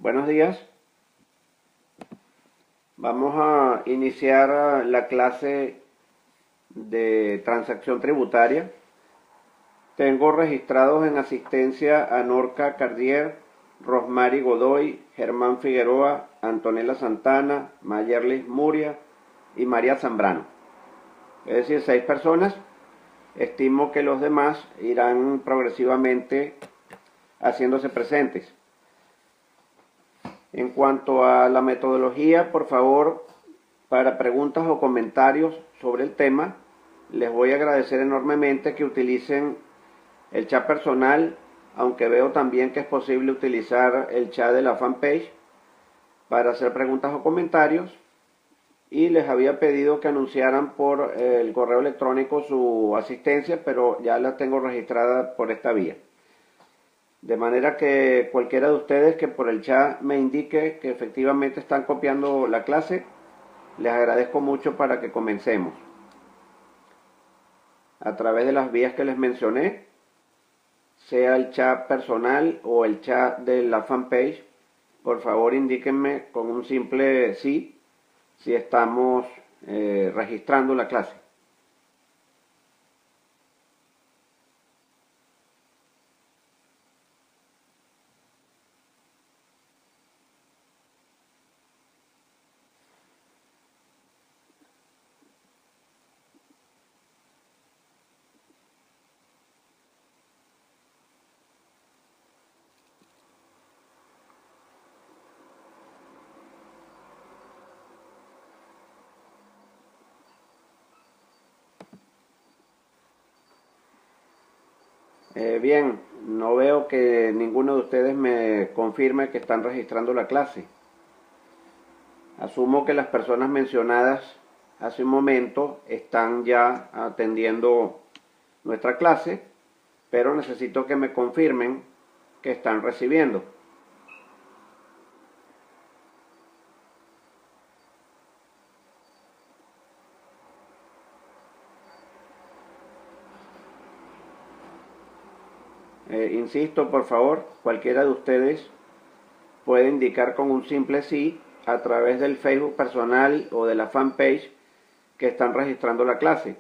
Buenos días. Vamos a iniciar la clase de transacción tributaria. Tengo registrados en asistencia a Norca Cardier, Rosmary Godoy, Germán Figueroa, Antonella Santana, Mayerlis Muria y María Zambrano. Es decir, 6 personas. Estimo que los demás irán progresivamente haciéndose presentes. En cuanto a la metodología, por favor, para preguntas o comentarios sobre el tema, les voy a agradecer enormemente que utilicen el chat personal, aunque veo también que es posible utilizar el chat de la fanpage para hacer preguntas o comentarios. Y les había pedido que anunciaran por el correo electrónico su asistencia, pero ya la tengo registrada por esta vía. De manera que cualquiera de ustedes que por el chat me indique que efectivamente están copiando la clase, les agradezco mucho para que comencemos. A través de las vías que les mencioné, sea el chat personal o el chat de la fanpage, por favor indíquenme con un simple sí si estamos registrando la clase. Bien, no veo que ninguno de ustedes me confirme que están registrando la clase. Asumo que las personas mencionadas hace un momento están ya atendiendo nuestra clase, pero necesito que me confirmen que están recibiendo. Insisto, por favor, cualquiera de ustedes puede indicar con un simple sí a través del Facebook personal o de la fanpage que están registrando la clase.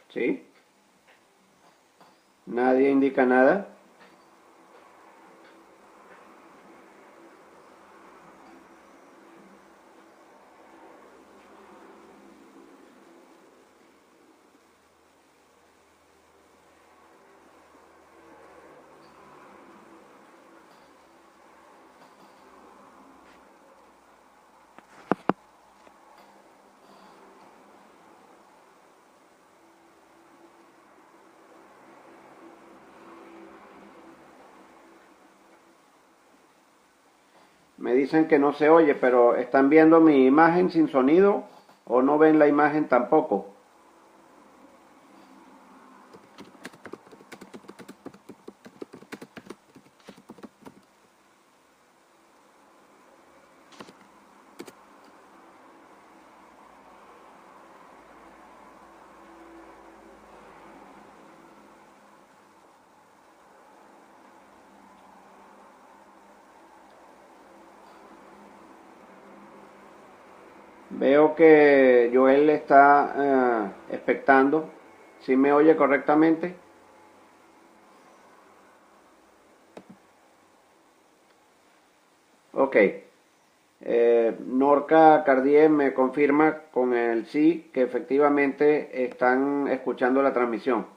¿Sí? Nadie indica nada. Me dicen que no se oye, pero ¿están viendo mi imagen sin sonido o no ven la imagen tampoco? Veo que Joel está expectando. ¿Sí me oye correctamente? Ok. Norca Cardier me confirma con el sí que efectivamente están escuchando la transmisión.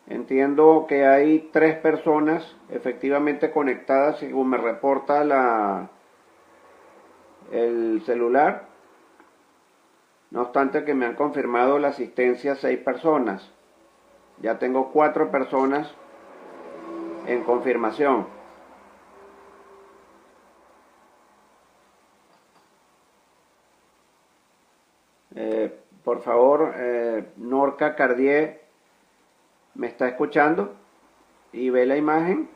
Entiendo que hay 3 personas efectivamente conectadas según me reporta el celular. No obstante que me han confirmado la asistencia 6 personas. Ya tengo 4 personas en confirmación. Por favor, Norca Cardier, ¿me está escuchando? Y ve la imagen.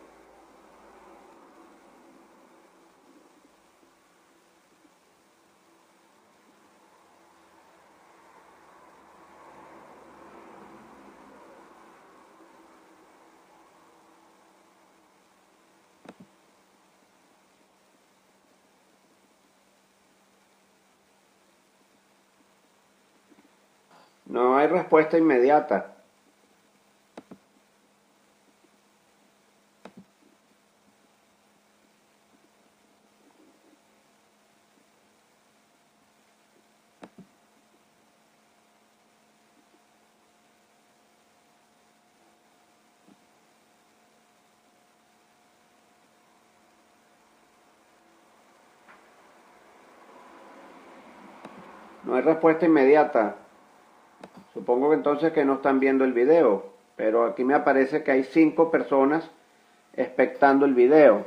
No hay respuesta inmediata. No hay respuesta inmediata. Supongo que entonces que no están viendo el video, pero aquí me aparece que hay 5 personas expectando el video.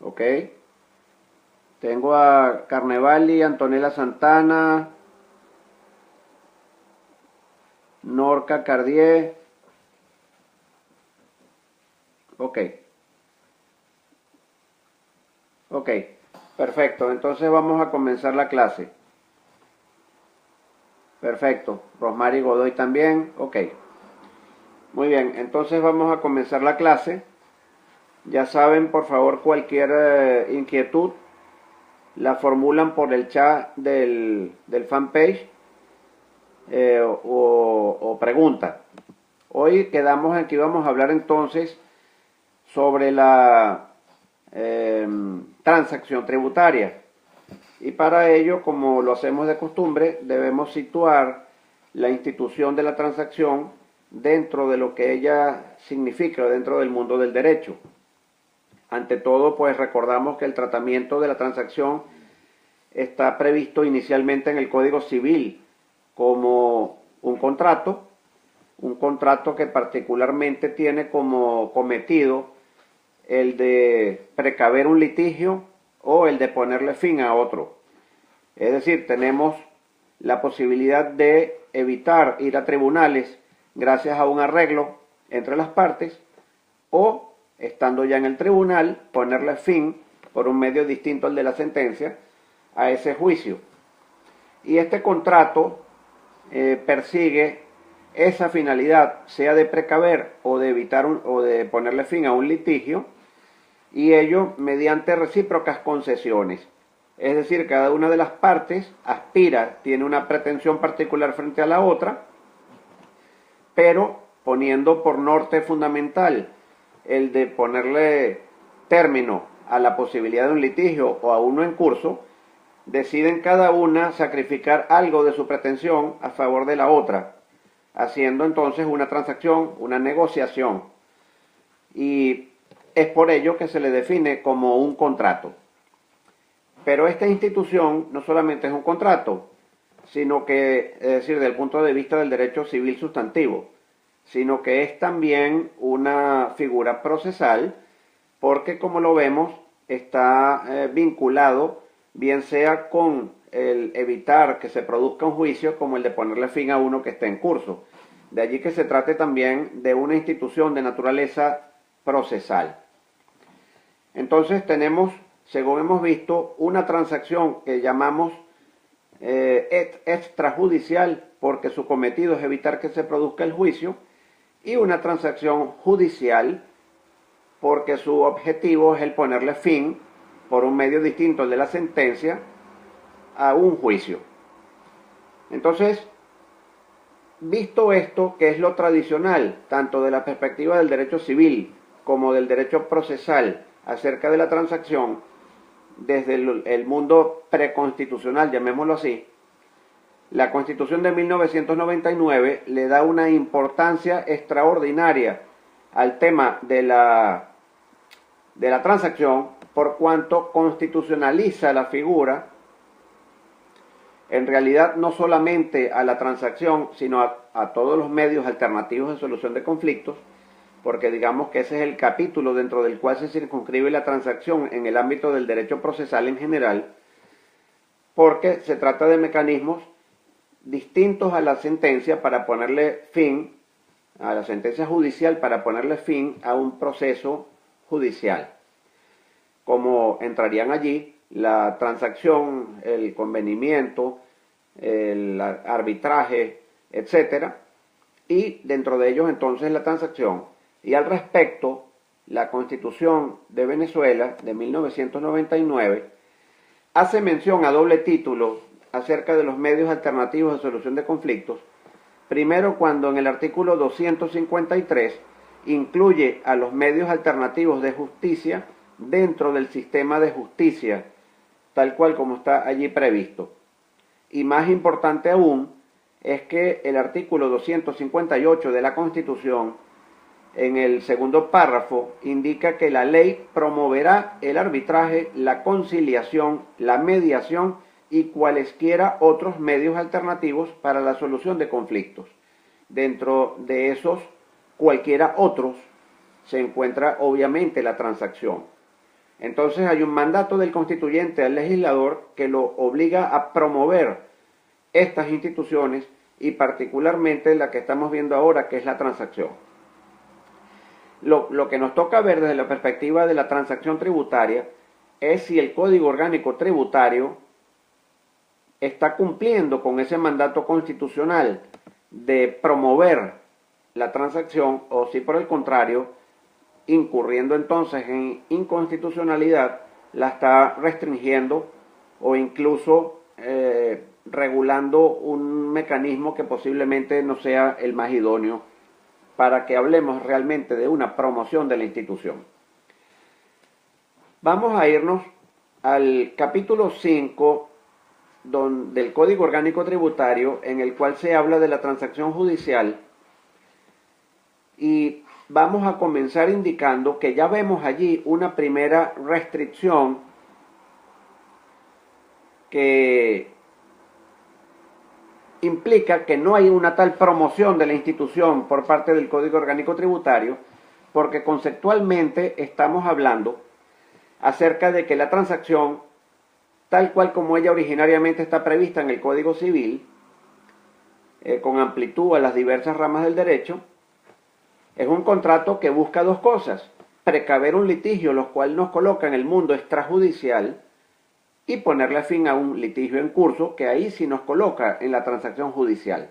Ok. Tengo a Carnevali, Antonella Santana, Norca Cardier. Ok. Ok. Perfecto. Entonces vamos a comenzar la clase. Perfecto. Rosmary Godoy también. Ok. Muy bien. Entonces vamos a comenzar la clase. Ya saben, por favor, cualquier inquietud la formulan por el chat del fanpage o pregunta. Hoy quedamos aquí, vamos a hablar entonces sobre la transacción tributaria. Y para ello, como lo hacemos de costumbre, debemos situar la institución de la transacción dentro de lo que ella significa, dentro del mundo del derecho. Ante todo, pues recordamos que el tratamiento de la transacción está previsto inicialmente en el Código Civil como un contrato que particularmente tiene como cometido el de precaver un litigio o el de ponerle fin a otro. Es decir, tenemos la posibilidad de evitar ir a tribunales gracias a un arreglo entre las partes o, estando ya en el tribunal, ponerle fin por un medio distinto al de la sentencia a ese juicio. Y este contrato persigue esa finalidad, sea de precaver o de evitar o de ponerle fin a un litigio, y ello mediante recíprocas concesiones. Es decir, cada una de las partes aspira, tiene una pretensión particular frente a la otra, pero poniendo por norte fundamental el de ponerle término a la posibilidad de un litigio o a uno en curso, deciden cada una sacrificar algo de su pretensión a favor de la otra, haciendo entonces una transacción, una negociación. Y es por ello que se le define como un contrato. Pero esta institución no solamente es un contrato, sino que, es decir, desde el punto de vista del derecho civil sustantivo, sino que es también una figura procesal, porque como lo vemos, está vinculado bien sea con el evitar que se produzca un juicio como el de ponerle fin a uno que esté en curso. De allí que se trate también de una institución de naturaleza procesal. Entonces tenemos, según hemos visto, una transacción que llamamos extrajudicial porque su cometido es evitar que se produzca el juicio, y una transacción judicial porque su objetivo es el ponerle fin por un medio distinto al de la sentencia a un juicio. Entonces, visto esto, que es lo tradicional, tanto de la perspectiva del derecho civil como del derecho procesal acerca de la transacción, desde el mundo preconstitucional, llamémoslo así, la Constitución de 1999 le da una importancia extraordinaria al tema de la transacción, por cuanto constitucionaliza la figura en realidad no solamente a la transacción, sino a todos los medios alternativos de solución de conflictos, porque digamos que ese es el capítulo dentro del cual se circunscribe la transacción en el ámbito del derecho procesal en general, porque se trata de mecanismos distintos a la sentencia para ponerle fin, a la sentencia judicial para ponerle fin a un proceso judicial. Como entrarían allí la transacción, el convenimiento, el arbitraje, etcétera, y dentro de ellos entonces la transacción. Y al respecto, la Constitución de Venezuela de 1999 hace mención a doble título acerca de los medios alternativos de solución de conflictos. Primero, cuando en el artículo 253 incluye a los medios alternativos de justicia dentro del sistema de justicia, tal cual como está allí previsto. Y más importante aún es que el artículo 258 de la Constitución, en el segundo párrafo, indica que la ley promoverá el arbitraje, la conciliación, la mediación y cualesquiera otros medios alternativos para la solución de conflictos. Dentro de esos cualquiera otros se encuentra obviamente la transacción. Entonces hay un mandato del constituyente al legislador que lo obliga a promover estas instituciones y particularmente la que estamos viendo ahora, que es la transacción. Lo que nos toca ver desde la perspectiva de la transacción tributaria es si el Código Orgánico Tributario está cumpliendo con ese mandato constitucional de promover la transacción o si por el contrario, incurriendo entonces en inconstitucionalidad, la está restringiendo o incluso regulando un mecanismo que posiblemente no sea el más idóneo para que hablemos realmente de una promoción de la institución. Vamos a irnos al capítulo 5 del Código Orgánico Tributario, en el cual se habla de la transacción judicial, y vamos a comenzar indicando que ya vemos allí una primera restricción que implica que no hay una tal promoción de la institución por parte del Código Orgánico Tributario, porque conceptualmente estamos hablando acerca de que la transacción, tal cual como ella originariamente está prevista en el Código Civil, con amplitud a las diversas ramas del derecho, es un contrato que busca dos cosas: precaver un litigio, lo cual nos coloca en el mundo extrajudicial, y ponerle fin a un litigio en curso, que ahí sí nos coloca en la transacción judicial.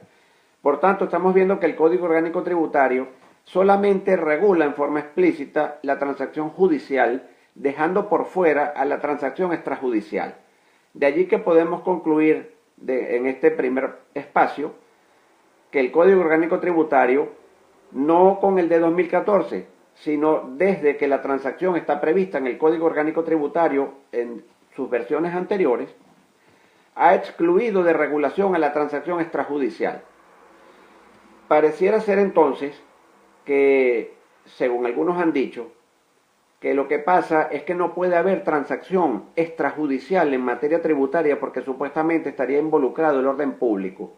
Por tanto, estamos viendo que el Código Orgánico Tributario solamente regula en forma explícita la transacción judicial, dejando por fuera a la transacción extrajudicial. De allí que podemos concluir en este primer espacio que el Código Orgánico Tributario, no con el de 2014, sino desde que la transacción está prevista en el Código Orgánico Tributario en sus versiones anteriores, ha excluido de regulación a la transacción extrajudicial. Pareciera ser entonces que, según algunos han dicho, que lo que pasa es que no puede haber transacción extrajudicial en materia tributaria porque supuestamente estaría involucrado el orden público.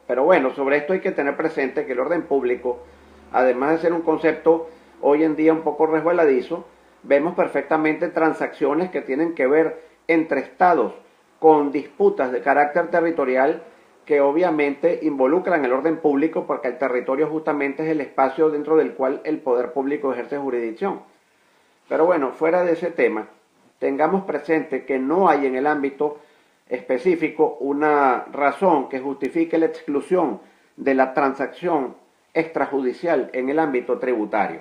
Pero bueno, sobre esto hay que tener presente que el orden público, además de ser un concepto hoy en día un poco resbaladizo, vemos perfectamente transacciones que tienen que ver entre estados con disputas de carácter territorial que obviamente involucran el orden público porque el territorio justamente es el espacio dentro del cual el poder público ejerce jurisdicción. Pero bueno, fuera de ese tema, tengamos presente que no hay en el ámbito específico una razón que justifique la exclusión de la transacción extrajudicial en el ámbito tributario.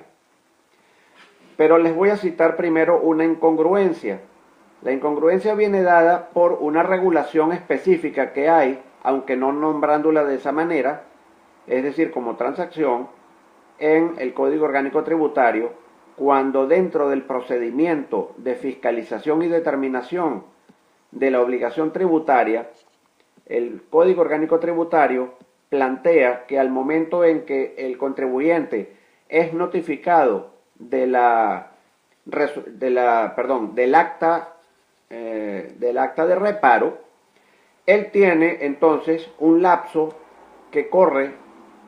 Pero les voy a citar primero una incongruencia. La incongruencia viene dada por una regulación específica que hay, aunque no nombrándola de esa manera, es decir, como transacción, en el Código Orgánico Tributario, cuando dentro del procedimiento de fiscalización y determinación de la obligación tributaria, el Código Orgánico Tributario plantea que al momento en que el contribuyente es notificado del acta de reparo, él tiene entonces un lapso que corre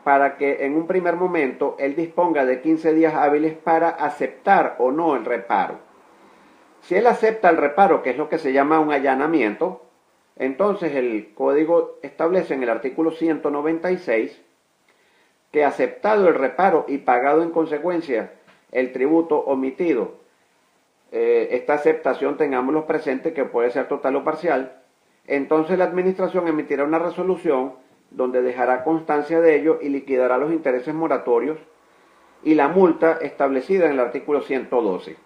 para que en un primer momento él disponga de 15 días hábiles para aceptar o no el reparo. Si él acepta el reparo, que es lo que se llama un allanamiento, entonces el código establece en el artículo 196 que aceptado el reparo y pagado en consecuencia el tributo omitido, esta aceptación tengámoslo presente que puede ser total o parcial, entonces la administración emitirá una resolución donde dejará constancia de ello y liquidará los intereses moratorios y la multa establecida en el artículo 112.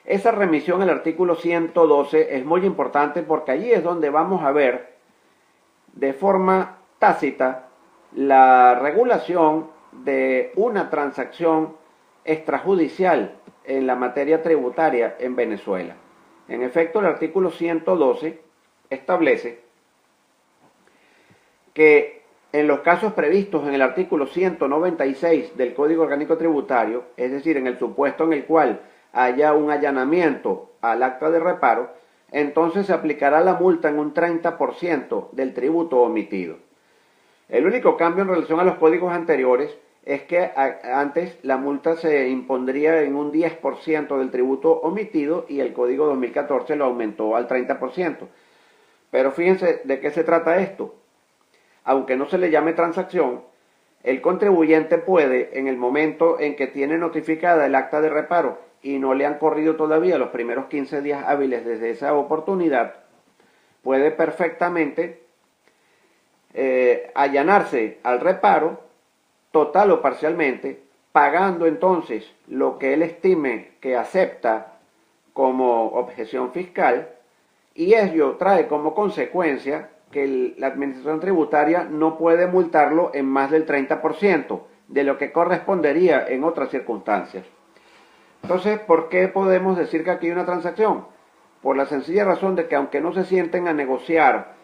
Esa remisión al artículo 112 es muy importante porque allí es donde vamos a ver de forma tácita la regulación de una transacción extrajudicial en la materia tributaria en Venezuela. En efecto, el artículo 112 establece que en los casos previstos en el artículo 196 del Código Orgánico Tributario, es decir, en el supuesto en el cual haya un allanamiento al acta de reparo, entonces se aplicará la multa en un 30% del tributo omitido. El único cambio en relación a los códigos anteriores es que antes la multa se impondría en un 10% del tributo omitido y el Código 2014 lo aumentó al 30%. Pero fíjense de qué se trata esto. Aunque no se le llame transacción, el contribuyente puede, en el momento en que tiene notificada el acta de reparo y no le han corrido todavía los primeros 15 días hábiles desde esa oportunidad, puede perfectamente allanarse al reparo, total o parcialmente, pagando entonces lo que él estime que acepta como objeción fiscal, y ello trae como consecuencia que la administración tributaria no puede multarlo en más del 30% de lo que correspondería en otras circunstancias. Entonces, ¿por qué podemos decir que aquí hay una transacción? Por la sencilla razón de que aunque no se sienten a negociar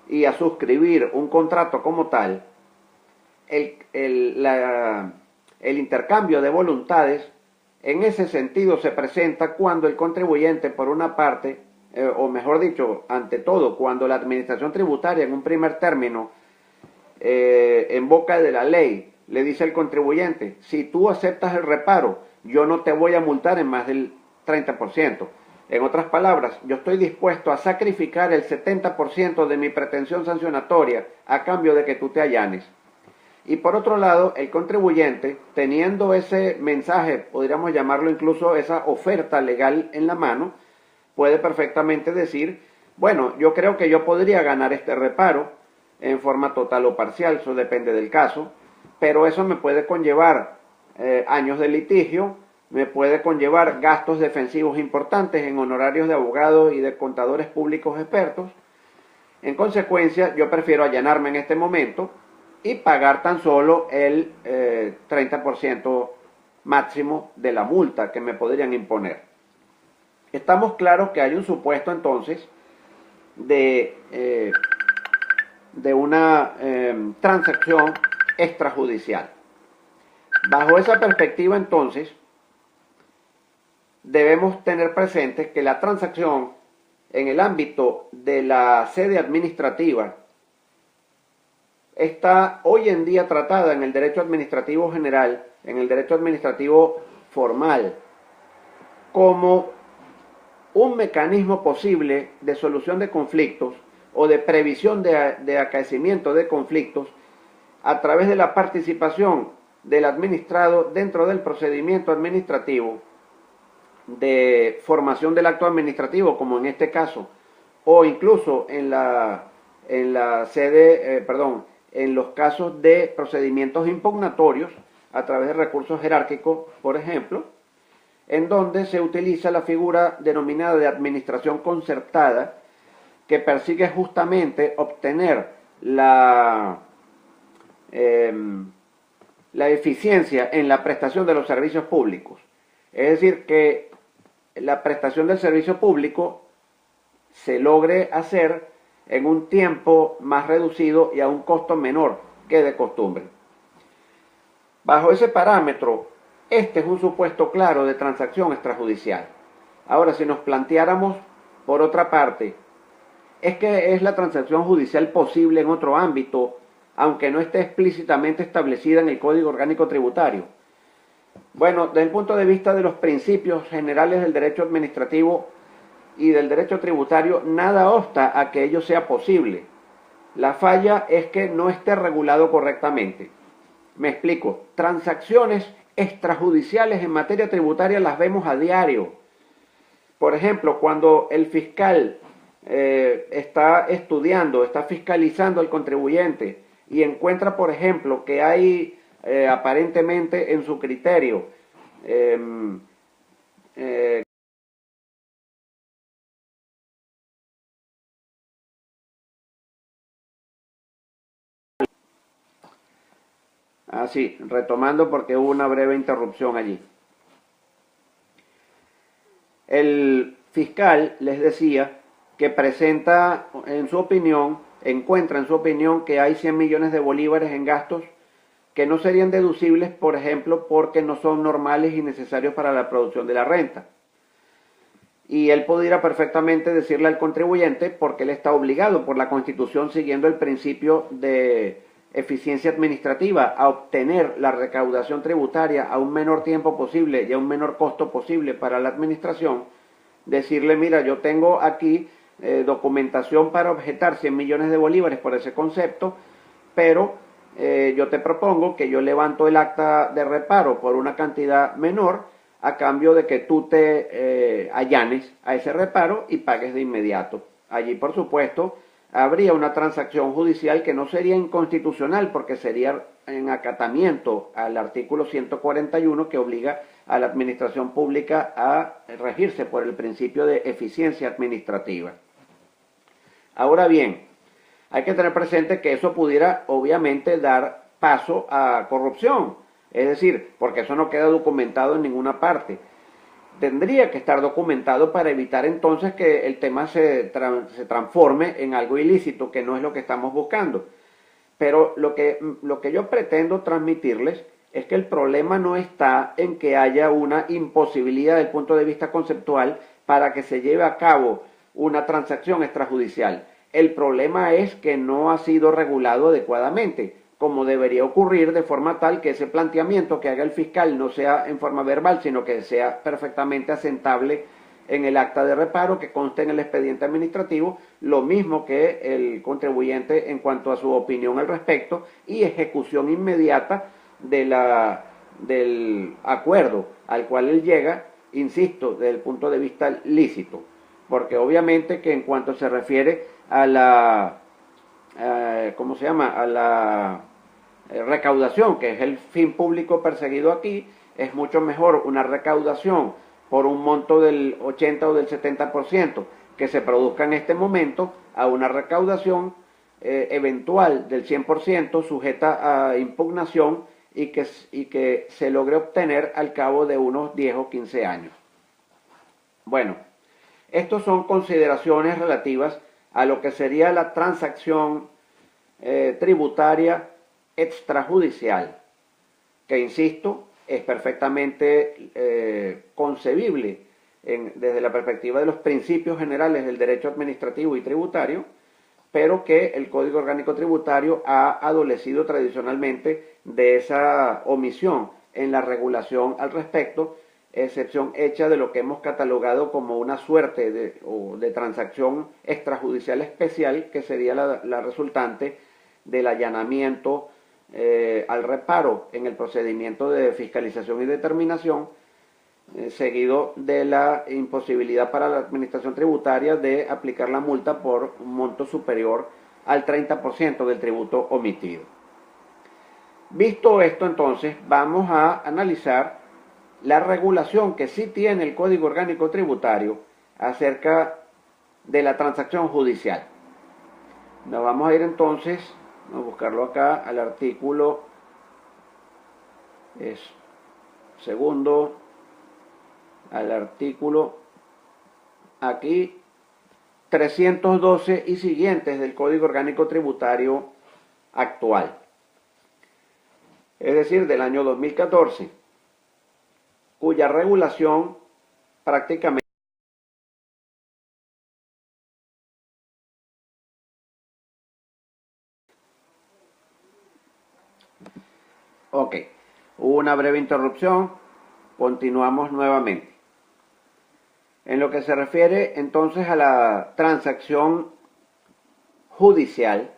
y a suscribir un contrato como tal, el intercambio de voluntades en ese sentido se presenta cuando el contribuyente, por una parte, o mejor dicho, ante todo, cuando la administración tributaria en un primer término, en boca de la ley, le dice al contribuyente: si tú aceptas el reparo, yo no te voy a multar en más del 30%. En otras palabras, yo estoy dispuesto a sacrificar el 70% de mi pretensión sancionatoria a cambio de que tú te allanes. Y por otro lado, el contribuyente, teniendo ese mensaje, podríamos llamarlo incluso esa oferta legal en la mano, puede perfectamente decir: bueno, yo creo que yo podría ganar este reparo en forma total o parcial, eso depende del caso, pero eso me puede conllevar años de litigio, me puede conllevar gastos defensivos importantes en honorarios de abogados y de contadores públicos expertos. En consecuencia, yo prefiero allanarme en este momento y pagar tan solo el 30% máximo de la multa que me podrían imponer. Estamos claros que hay un supuesto entonces de una transacción extrajudicial. Bajo esa perspectiva entonces debemos tener presente que la transacción en el ámbito de la sede administrativa está hoy en día tratada en el derecho administrativo general, en el derecho administrativo formal, como un mecanismo posible de solución de conflictos o de previsión de acaecimiento de conflictos a través de la participación del administrado dentro del procedimiento administrativo de formación del acto administrativo, como en este caso, o incluso en los casos de procedimientos impugnatorios a través de recursos jerárquicos, por ejemplo, en donde se utiliza la figura denominada de administración concertada, que persigue justamente obtener la eficiencia en la prestación de los servicios públicos. Es decir, que la prestación del servicio público se logre hacer en un tiempo más reducido y a un costo menor que de costumbre. Bajo ese parámetro, este es un supuesto claro de transacción extrajudicial. Ahora, si nos planteáramos, por otra parte, es que es la transacción judicial posible en otro ámbito, aunque no esté explícitamente establecida en el Código Orgánico Tributario. Bueno, desde el punto de vista de los principios generales del derecho administrativo y del derecho tributario, nada obsta a que ello sea posible. La falla es que no esté regulado correctamente. Me explico. Transacciones extrajudiciales en materia tributaria las vemos a diario. Por ejemplo, cuando el fiscal está estudiando, está fiscalizando al contribuyente y encuentra, por ejemplo, que hay aparentemente en su criterio así, retomando porque hubo una breve interrupción allí. El fiscal les decía que presenta en su opinión, encuentra en su opinión que hay 100 millones de bolívares en gastos que no serían deducibles, por ejemplo, porque no son normales y necesarios para la producción de la renta. Y él pudiera perfectamente decirle al contribuyente, porque él está obligado por la Constitución, siguiendo el principio de eficiencia administrativa, a obtener la recaudación tributaria a un menor tiempo posible y a un menor costo posible para la administración, decirle, mira, yo tengo aquí documentación para objetar 100 millones de bolívares por ese concepto, pero yo te propongo que yo levanto el acta de reparo por una cantidad menor a cambio de que tú te allanes a ese reparo y pagues de inmediato. Allí, por supuesto, habría una transacción judicial que no sería inconstitucional porque sería en acatamiento al artículo 141 que obliga a la administración pública a regirse por el principio de eficiencia administrativa. Ahora bien, hay que tener presente que eso pudiera obviamente dar paso a corrupción, es decir, porque eso no queda documentado en ninguna parte. Tendría que estar documentado para evitar entonces que el tema se transforme en algo ilícito, que no es lo que estamos buscando. Pero lo que yo pretendo transmitirles es que el problema no está en que haya una imposibilidad desde el punto de vista conceptual para que se lleve a cabo una transacción extrajudicial. El problema es que no ha sido regulado adecuadamente, como debería ocurrir, de forma tal que ese planteamiento que haga el fiscal no sea en forma verbal, sino que sea perfectamente asentable en el acta de reparo que conste en el expediente administrativo, lo mismo que el contribuyente en cuanto a su opinión al respecto y ejecución inmediata del acuerdo al cual él llega, insisto, desde el punto de vista lícito, porque obviamente que en cuanto se refiere a la ¿cómo se llama? A la recaudación, que es el fin público perseguido aquí, es mucho mejor una recaudación por un monto del 80 o del 70% que se produzca en este momento a una recaudación eventual del 100% sujeta a impugnación y que se logre obtener al cabo de unos 10 o 15 años. Bueno, estas son consideraciones relativas a lo que sería la transacción tributaria extrajudicial, que insisto, es perfectamente concebible desde la perspectiva de los principios generales del derecho administrativo y tributario, pero que el Código Orgánico Tributario ha adolecido tradicionalmente de esa omisión en la regulación al respecto, excepción hecha de lo que hemos catalogado como una suerte de transacción extrajudicial especial, que sería la resultante del allanamiento al reparo en el procedimiento de fiscalización y determinación, seguido de la imposibilidad para la administración tributaria de aplicar la multa por un monto superior al 30% del tributo omitido. Visto esto, entonces, vamos a analizar la regulación que sí tiene el Código Orgánico Tributario acerca de la transacción judicial. Nos vamos a ir entonces, vamos a buscarlo acá, al artículo segundo, al artículo aquí 312 y siguientes del Código Orgánico Tributario actual, es decir, del año 2014, cuya regulación prácticamente Hubo una breve interrupción, continuamos nuevamente. En lo que se refiere entonces a la transacción judicial,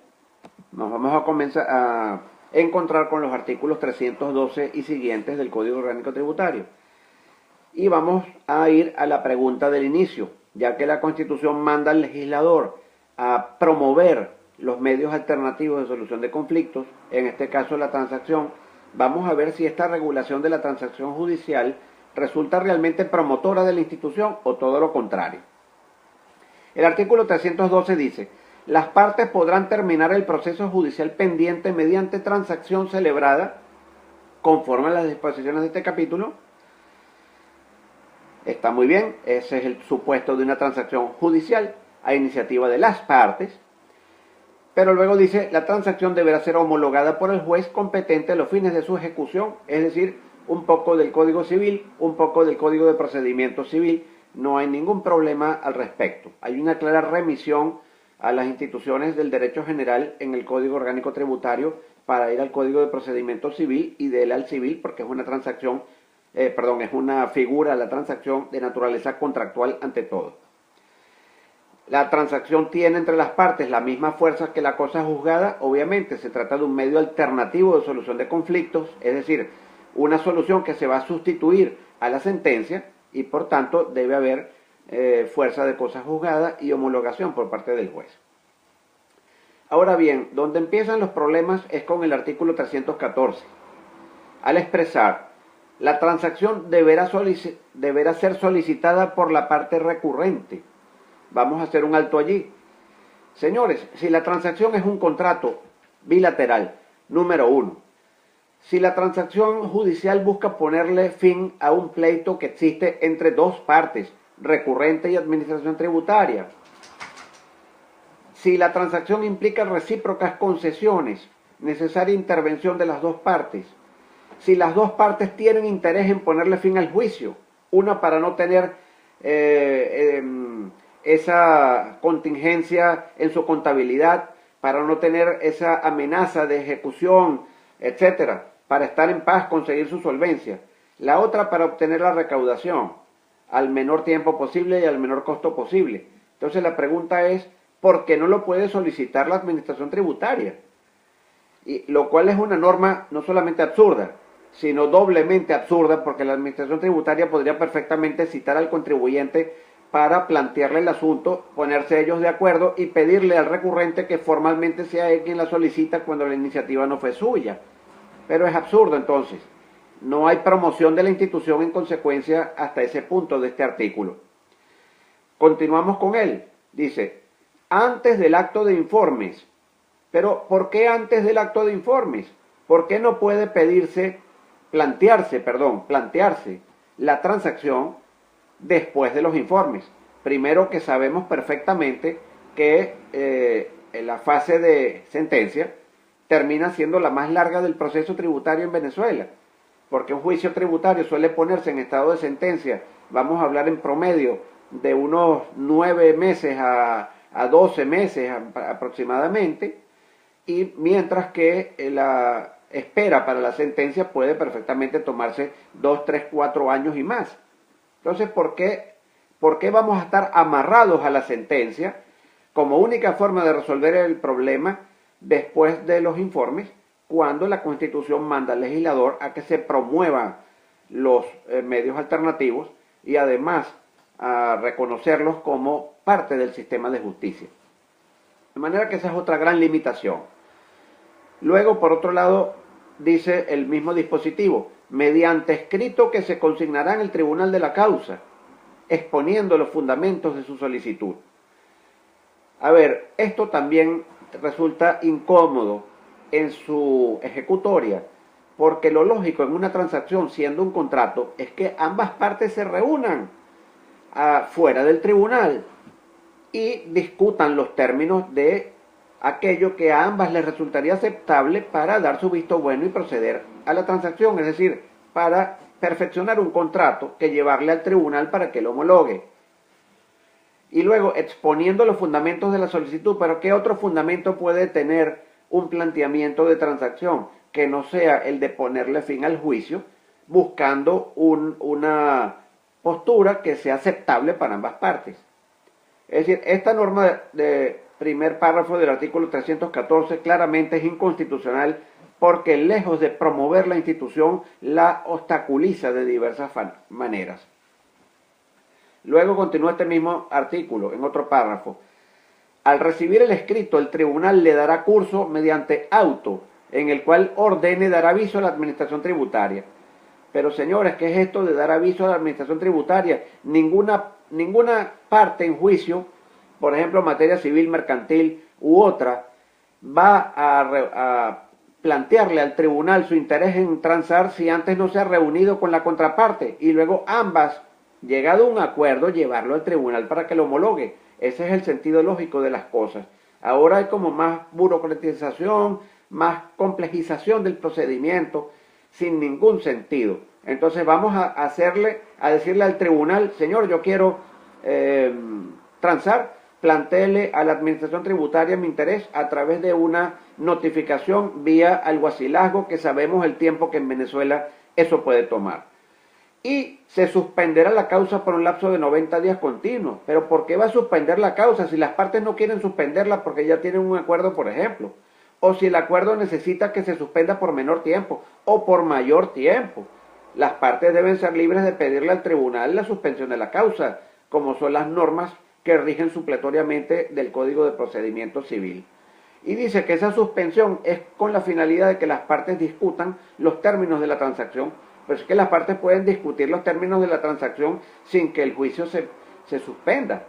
nos vamos a comenzar a encontrar con los artículos 312 y siguientes del Código Orgánico Tributario. Y vamos a ir a la pregunta del inicio, ya que la Constitución manda al legislador a promover los medios alternativos de solución de conflictos, en este caso la transacción. Vamos a ver si esta regulación de la transacción judicial resulta realmente promotora de la institución o todo lo contrario. El artículo 312 dice: las partes podrán terminar el proceso judicial pendiente mediante transacción celebrada conforme a las disposiciones de este capítulo. Está muy bien, ese es el supuesto de una transacción judicial a iniciativa de las partes. Pero luego dice: la transacción deberá ser homologada por el juez competente a los fines de su ejecución, es decir, un poco del Código Civil, un poco del Código de Procedimiento Civil. No hay ningún problema al respecto. Hay una clara remisión a las instituciones del derecho general en el Código Orgánico Tributario para ir al Código de Procedimiento Civil y de él al civil, porque es una transacción, es una figura, la transacción de naturaleza contractual ante todo. La transacción tiene entre las partes la misma fuerza que la cosa juzgada. Obviamente se trata de un medio alternativo de solución de conflictos, es decir, una solución que se va a sustituir a la sentencia y por tanto debe haber fuerza de cosa juzgada y homologación por parte del juez. Ahora bien, donde empiezan los problemas es con el artículo 314. Al expresar: la transacción deberá ser solicitada por la parte recurrente. Vamos a hacer un alto allí. Señores, si la transacción es un contrato bilateral, número 1, si la transacción judicial busca ponerle fin a un pleito que existe entre dos partes, recurrente y administración tributaria, si la transacción implica recíprocas concesiones, necesaria intervención de las dos partes, si las dos partes tienen interés en ponerle fin al juicio, una para no tener esa contingencia en su contabilidad, para no tener esa amenaza de ejecución, etcétera, para estar en paz, conseguir su solvencia. La otra para obtener la recaudación al menor tiempo posible y al menor costo posible. Entonces la pregunta es: ¿por qué no lo puede solicitar la administración tributaria? Y lo cual es una norma no solamente absurda, sino doblemente absurda, porque la administración tributaria podría perfectamente citar al contribuyente para plantearle el asunto, ponerse ellos de acuerdo y pedirle al recurrente que formalmente sea él quien la solicita cuando la iniciativa no fue suya. Pero es absurdo entonces. No hay promoción de la institución en consecuencia hasta ese punto de este artículo. Continuamos con él. Dice: antes del acto de informes. Pero ¿por qué antes del acto de informes? ¿Por qué no puede plantearse la transacción después de los informes? Primero, que sabemos perfectamente que en la fase de sentencia termina siendo la más larga del proceso tributario en Venezuela, porque un juicio tributario suele ponerse en estado de sentencia, vamos a hablar en promedio de unos 9 meses a 12 meses aproximadamente, y mientras que la espera para la sentencia puede perfectamente tomarse 2, 3, 4 años y más. Entonces, ¿por qué vamos a estar amarrados a la sentencia como única forma de resolver el problema después de los informes, cuando la Constitución manda al legislador a que se promuevan los medios alternativos y además a reconocerlos como parte del sistema de justicia? De manera que esa es otra gran limitación. Luego, por otro lado, dice el mismo dispositivo: mediante escrito que se consignará en el tribunal de la causa, exponiendo los fundamentos de su solicitud. A ver, esto también resulta incómodo en su ejecutoria, porque lo lógico en una transacción, siendo un contrato, es que ambas partes se reúnan fuera del tribunal y discutan los términos de aquello que a ambas les resultaría aceptable para dar su visto bueno y proceder a la transacción, es decir, para perfeccionar un contrato que llevarle al tribunal para que lo homologue. Y luego exponiendo los fundamentos de la solicitud. Pero ¿qué otro fundamento puede tener un planteamiento de transacción que no sea el de ponerle fin al juicio, buscando una postura que sea aceptable para ambas partes. Es decir, esta norma de primer párrafo del artículo 314 claramente es inconstitucional porque lejos de promover la institución, la obstaculiza de diversas maneras. Luego continúa este mismo artículo en otro párrafo. Al recibir el escrito, el tribunal le dará curso mediante auto, en el cual ordene dar aviso a la administración tributaria. Pero señores, ¿qué es esto de dar aviso a la administración tributaria? Ninguna parte en juicio, por ejemplo, materia civil, mercantil u otra, va a plantearle al tribunal su interés en transar si antes no se ha reunido con la contraparte y luego ambas, llegado a un acuerdo, llevarlo al tribunal para que lo homologue. Ese es el sentido lógico de las cosas. Ahora hay como más burocratización, más complejización del procedimiento, sin ningún sentido. Entonces vamos a decirle al tribunal, señor, yo quiero transar, plantéele a la administración tributaria mi interés a través de una notificación vía alguacilazgo, que sabemos el tiempo que en Venezuela eso puede tomar. Y se suspenderá la causa por un lapso de 90 días continuos. Pero ¿por qué va a suspender la causa si las partes no quieren suspenderla porque ya tienen un acuerdo, por ejemplo? O si el acuerdo necesita que se suspenda por menor tiempo o por mayor tiempo. Las partes deben ser libres de pedirle al tribunal la suspensión de la causa, como son las normas que rigen supletoriamente del Código de Procedimiento Civil. Y dice que esa suspensión es con la finalidad de que las partes discutan los términos de la transacción. Pues es que las partes pueden discutir los términos de la transacción sin que el juicio se suspenda.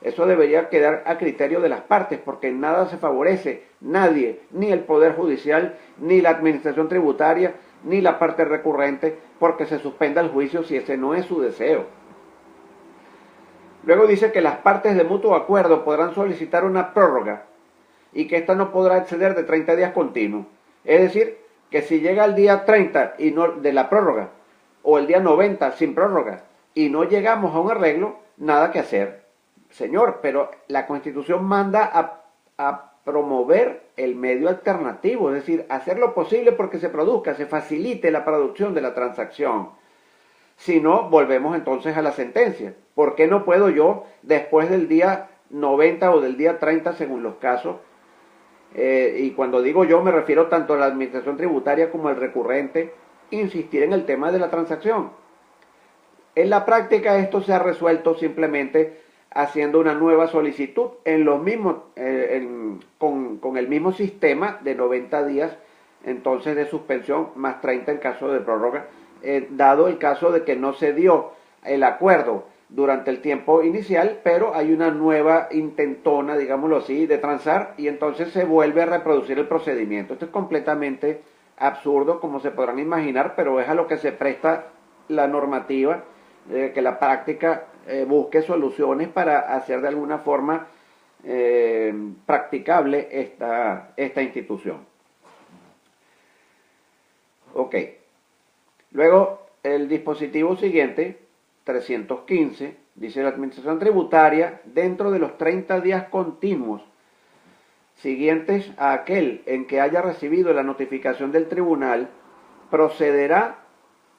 Eso debería quedar a criterio de las partes, porque en nada se favorece nadie, ni el Poder Judicial, ni la Administración Tributaria, ni la parte recurrente, porque se suspenda el juicio si ese no es su deseo. Luego dice que las partes de mutuo acuerdo podrán solicitar una prórroga y que ésta no podrá exceder de 30 días continuos. Es decir, que si llega el día 30 y no, de la prórroga, o el día 90 sin prórroga, y no llegamos a un arreglo, nada que hacer. Señor, pero la Constitución manda a promover el medio alternativo, es decir, hacer lo posible porque se produzca, se facilite la producción de la transacción. Si no, volvemos entonces a la sentencia. ¿Por qué no puedo yo, después del día 90 o del día 30, según los casos, y cuando digo yo me refiero tanto a la administración tributaria como al recurrente, insistir en el tema de la transacción? En la práctica esto se ha resuelto simplemente haciendo una nueva solicitud en los mismos, con el mismo sistema de 90 días entonces de suspensión más 30 en caso de prórroga, dado el caso de que no se dio el acuerdo durante el tiempo inicial, pero hay una nueva intentona, digámoslo así, de transar y entonces se vuelve a reproducir el procedimiento. Esto es completamente absurdo, como se podrán imaginar, pero es a lo que se presta la normativa, que la práctica busque soluciones para hacer de alguna forma practicable esta institución. Ok. Luego, el dispositivo siguiente, 315, dice: la administración tributaria, dentro de los 30 días continuos siguientes a aquel en que haya recibido la notificación del tribunal, procederá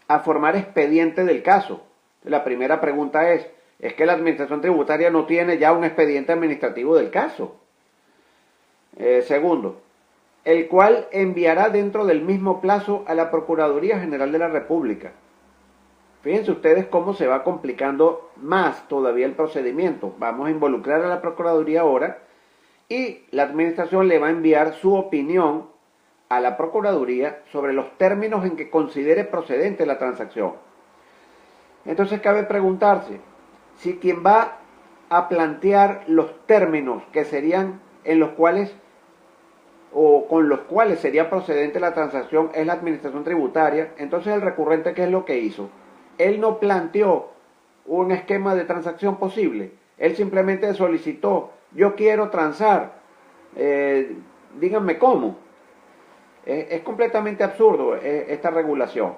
a formar expediente del caso. La primera pregunta es que la administración tributaria no tiene ya un expediente administrativo del caso. Segundo, el cual enviará dentro del mismo plazo a la Procuraduría General de la República. Fíjense ustedes cómo se va complicando más todavía el procedimiento. Vamos a involucrar a la Procuraduría ahora y la Administración le va a enviar su opinión a la Procuraduría sobre los términos en que considere procedente la transacción. Entonces cabe preguntarse si quien va a plantear los términos que serían en los cuales o con los cuales sería procedente la transacción es la administración tributaria, entonces el recurrente, ¿qué es lo que hizo? Él no planteó un esquema de transacción posible, él simplemente solicitó: yo quiero transar, díganme cómo. Es completamente absurdo esta regulación.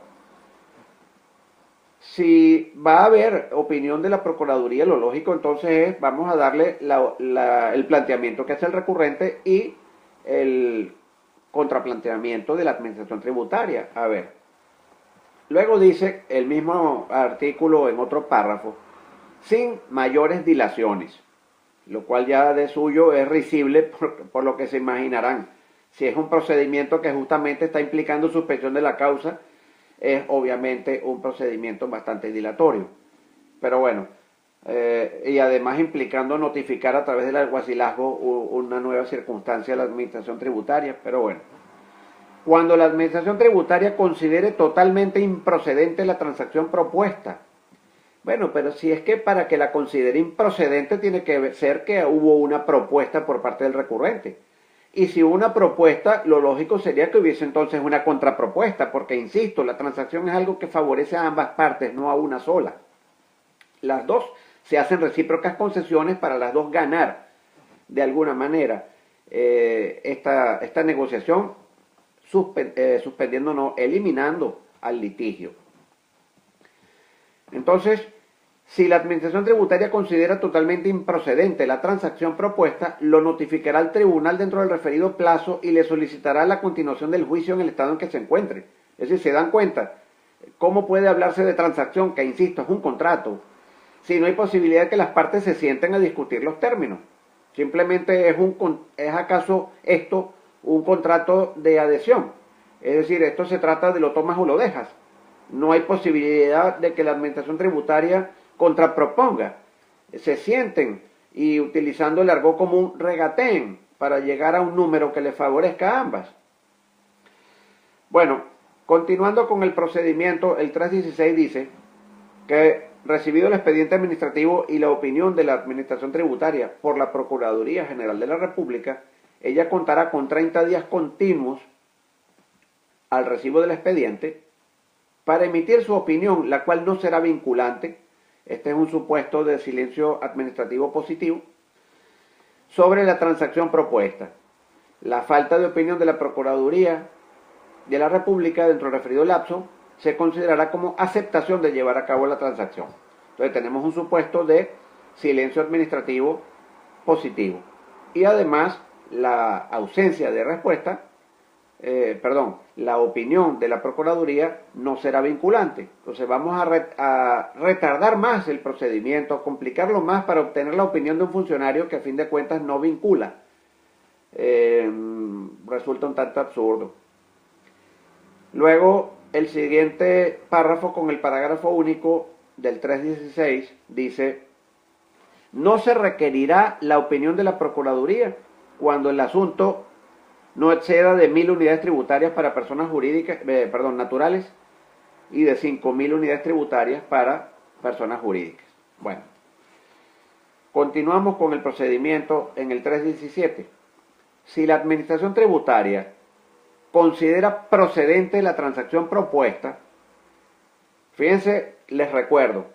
Si va a haber opinión de la Procuraduría, lo lógico entonces es: vamos a darle el planteamiento que hace el recurrente y el contraplanteamiento de la administración tributaria. A ver, luego dice el mismo artículo en otro párrafo, sin mayores dilaciones, lo cual ya de suyo es risible por lo que se imaginarán. Si es un procedimiento que justamente está implicando suspensión de la causa, es obviamente un procedimiento bastante dilatorio. Pero bueno, y además implicando notificar a través del alguacilazgo una nueva circunstancia a la administración tributaria. Pero bueno, cuando la administración tributaria considere totalmente improcedente la transacción propuesta. Bueno, pero si es que para que la considere improcedente tiene que ser que hubo una propuesta por parte del recurrente. Y si hubo una propuesta, lo lógico sería que hubiese entonces una contrapropuesta, porque insisto, la transacción es algo que favorece a ambas partes, no a una sola. Las dos se hacen recíprocas concesiones para las dos ganar de alguna manera esta negociación, suspendiendo, no, eliminando al litigio. Entonces, si la administración tributaria considera totalmente improcedente la transacción propuesta, lo notificará al tribunal dentro del referido plazo y le solicitará la continuación del juicio en el estado en que se encuentre. Es decir, ¿se dan cuenta cómo puede hablarse de transacción, que insisto, es un contrato, si no hay posibilidad de que las partes se sienten a discutir los términos? Simplemente ¿es acaso esto un contrato de adhesión? Es decir, esto se trata de lo tomas o lo dejas. No hay posibilidad de que la administración tributaria contraproponga. Se sienten y utilizando el argot común regateen para llegar a un número que les favorezca a ambas. Bueno, continuando con el procedimiento, el 316 dice que recibido el expediente administrativo y la opinión de la administración tributaria por la Procuraduría General de la República, ella contará con 30 días continuos al recibo del expediente para emitir su opinión, la cual no será vinculante. Este es un supuesto de silencio administrativo positivo sobre la transacción propuesta. La falta de opinión de la Procuraduría de la República dentro del referido lapso se considerará como aceptación de llevar a cabo la transacción. Entonces tenemos un supuesto de silencio administrativo positivo. Y además la ausencia de respuesta, la opinión de la Procuraduría no será vinculante. Entonces vamos a retardar más el procedimiento, a complicarlo más para obtener la opinión de un funcionario que a fin de cuentas no vincula. Resulta un tanto absurdo. Luego, el siguiente párrafo con el parágrafo único del 316 dice: no se requerirá la opinión de la Procuraduría cuando el asunto no exceda de 1.000 unidades tributarias para personas jurídicas, naturales, y de 5.000 unidades tributarias para personas jurídicas. Bueno, continuamos con el procedimiento en el 317. Si la administración tributaria considera procedente la transacción propuesta, fíjense, les recuerdo,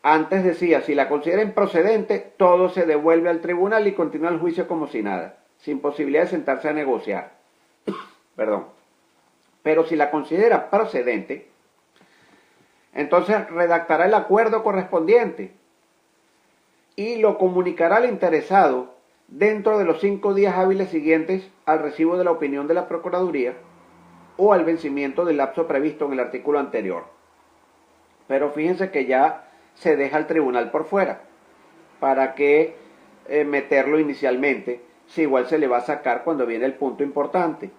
antes decía, si la considera improcedente, todo se devuelve al tribunal y continúa el juicio como si nada, sin posibilidad de sentarse a negociar. Pero si la considera procedente, entonces redactará el acuerdo correspondiente y lo comunicará al interesado dentro de los 5 días hábiles siguientes al recibo de la opinión de la Procuraduría o al vencimiento del lapso previsto en el artículo anterior. Pero fíjense que ya se deja al tribunal por fuera. ¿Para qué meterlo inicialmente si igual se le va a sacar cuando viene el punto importante?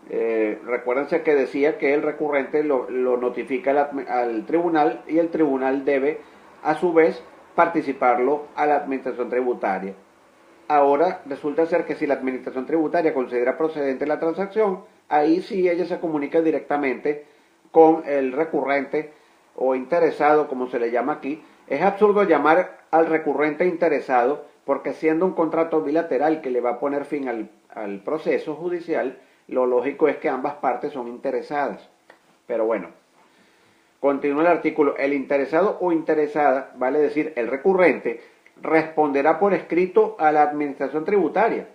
Recuérdense que decía que el recurrente lo notifica al tribunal y el tribunal debe a su vez participarlo a la administración tributaria. Ahora resulta ser que si la administración tributaria considera procedente la transacción, ahí sí ella se comunica directamente con el recurrente o interesado, como se le llama aquí. Es absurdo llamar al recurrente interesado porque siendo un contrato bilateral que le va a poner fin al proceso judicial, lo lógico es que ambas partes son interesadas. Pero bueno, continúa el artículo. El interesado o interesada, vale decir el recurrente, responderá por escrito a la administración tributaria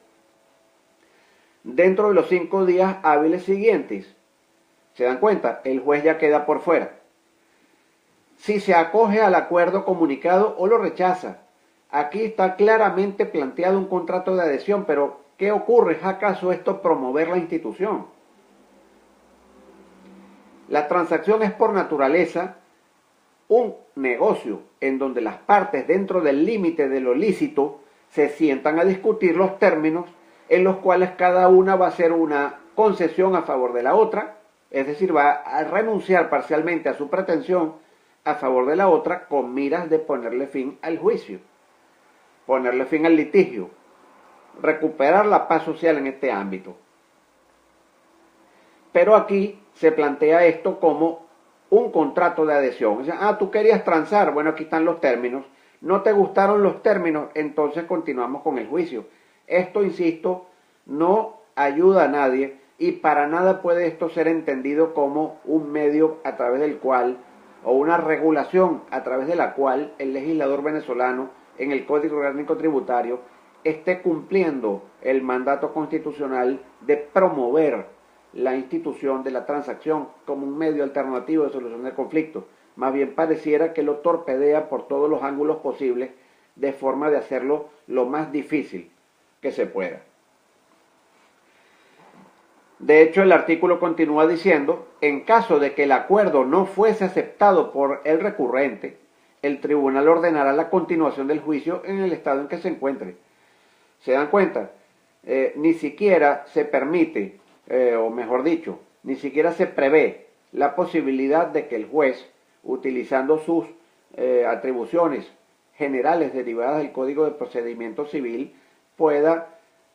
dentro de los 5 días hábiles siguientes. ¿Se dan cuenta? El juez ya queda por fuera. Si se acoge al acuerdo comunicado o lo rechaza. Aquí está claramente planteado un contrato de adhesión, pero ¿Qué ocurre? ¿Es acaso esto promover la institución? La transacción es por naturaleza un negocio en donde las partes dentro del límite de lo lícito se sientan a discutir los términos en los cuales cada una va a hacer una concesión a favor de la otra, es decir, va a renunciar parcialmente a su pretensión a favor de la otra con miras de ponerle fin al juicio, ponerle fin al litigio, recuperar la paz social en este ámbito. Pero aquí se plantea esto como un contrato de adhesión. O sea, tú querías transar, bueno, aquí están los términos. No te gustaron los términos, entonces continuamos con el juicio. Esto, insisto, no ayuda a nadie y para nada puede esto ser entendido como un medio a través del cual, o una regulación a través de la cual el legislador venezolano en el Código Orgánico Tributario esté cumpliendo el mandato constitucional de promover la institución de la transacción como un medio alternativo de solución de conflictos. Más bien pareciera que lo torpedea por todos los ángulos posibles de forma de hacerlo lo más difícil que se pueda. De hecho, el artículo continúa diciendo, en caso de que el acuerdo no fuese aceptado por el recurrente, el tribunal ordenará la continuación del juicio en el estado en que se encuentre. ¿Se dan cuenta? Ni siquiera se permite, o mejor dicho, ni siquiera se prevé la posibilidad de que el juez, utilizando sus atribuciones generales derivadas del Código de Procedimiento Civil, pueda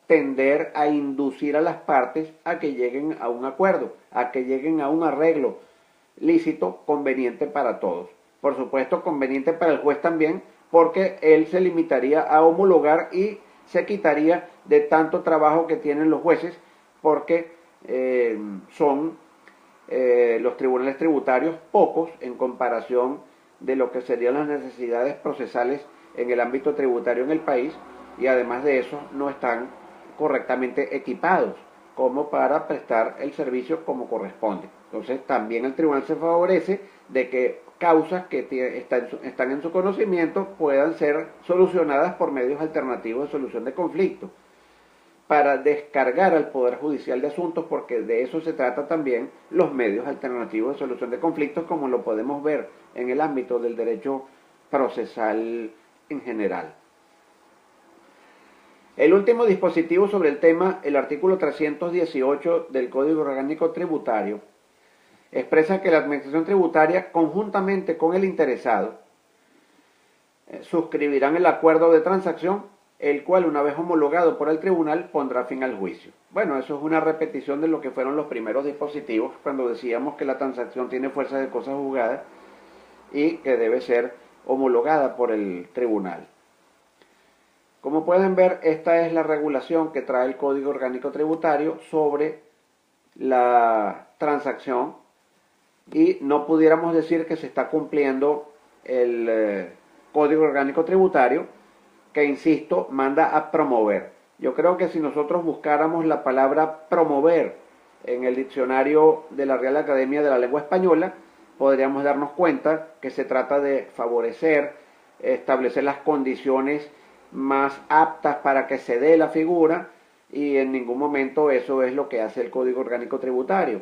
tender a inducir a las partes a que lleguen a un acuerdo, a que lleguen a un arreglo lícito, conveniente para todos. Por supuesto, conveniente para el juez también, porque él se limitaría a homologar y se quitaría de tanto trabajo que tienen los jueces, porque son los tribunales tributarios pocos en comparación de lo que serían las necesidades procesales en el ámbito tributario en el país, y además de eso no están correctamente equipados como para prestar el servicio como corresponde. Entonces también el tribunal se favorece de que causas que están en su conocimiento puedan ser solucionadas por medios alternativos de solución de conflictos, para descargar al Poder Judicial de asuntos, porque de eso se trata también los medios alternativos de solución de conflictos, como lo podemos ver en el ámbito del derecho procesal en general. El último dispositivo sobre el tema, el artículo 318 del Código Orgánico Tributario, expresa que la Administración Tributaria, conjuntamente con el interesado, suscribirán el acuerdo de transacción, el cual, una vez homologado por el tribunal, pondrá fin al juicio. Bueno, eso es una repetición de lo que fueron los primeros dispositivos, cuando decíamos que la transacción tiene fuerza de cosa juzgada y que debe ser homologada por el tribunal. Como pueden ver, esta es la regulación que trae el Código Orgánico Tributario sobre la transacción, y no pudiéramos decir que se está cumpliendo el Código Orgánico Tributario, que, insisto, manda a promover. Yo creo que si nosotros buscáramos la palabra promover en el diccionario de la Real Academia de la Lengua Española, podríamos darnos cuenta que se trata de favorecer, establecer las condiciones más aptas para que se dé la figura, y en ningún momento eso es lo que hace el Código Orgánico Tributario,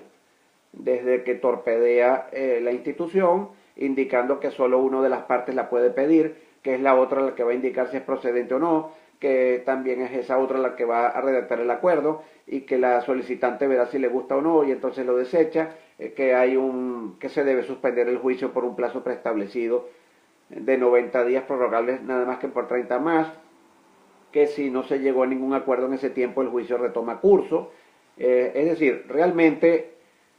desde que torpedea la institución, indicando que solo una de las partes la puede pedir, que es la otra la que va a indicar si es procedente o no, que también es esa otra la que va a redactar el acuerdo, y que la solicitante verá si le gusta o no y entonces lo desecha, que se debe suspender el juicio por un plazo preestablecido de 90 días prorrogables nada más que por 30 más, que si no se llegó a ningún acuerdo en ese tiempo el juicio retoma curso. Es decir, realmente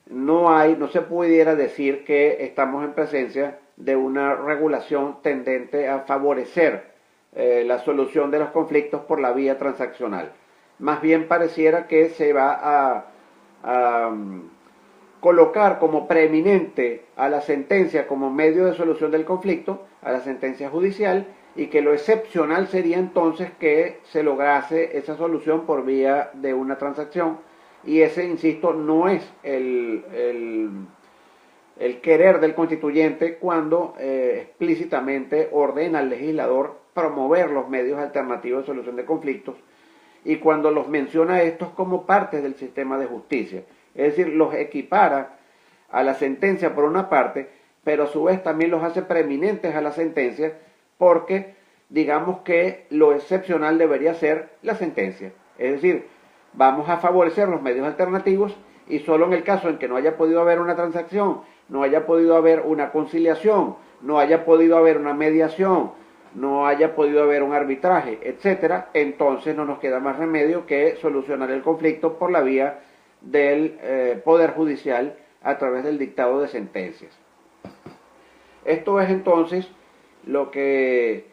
no se pudiera decir que estamos en presencia de una regulación tendente a favorecer la solución de los conflictos por la vía transaccional. Más bien pareciera que se va a colocar como preeminente a la sentencia como medio de solución del conflicto, a la sentencia judicial, y que lo excepcional sería entonces que se lograse esa solución por vía de una transacción, y ese, insisto, no es el querer del constituyente cuando explícitamente ordena al legislador promover los medios alternativos de solución de conflictos, y cuando los menciona estos como partes del sistema de justicia. Es decir, los equipara a la sentencia por una parte, pero a su vez también los hace preeminentes a la sentencia, porque digamos que lo excepcional debería ser la sentencia. Es decir, vamos a favorecer los medios alternativos y solo en el caso en que no haya podido haber una transacción, no haya podido haber una conciliación, no haya podido haber una mediación, no haya podido haber un arbitraje, etcétera, entonces no nos queda más remedio que solucionar el conflicto por la vía del Poder Judicial a través del dictado de sentencias. Esto es entonces lo que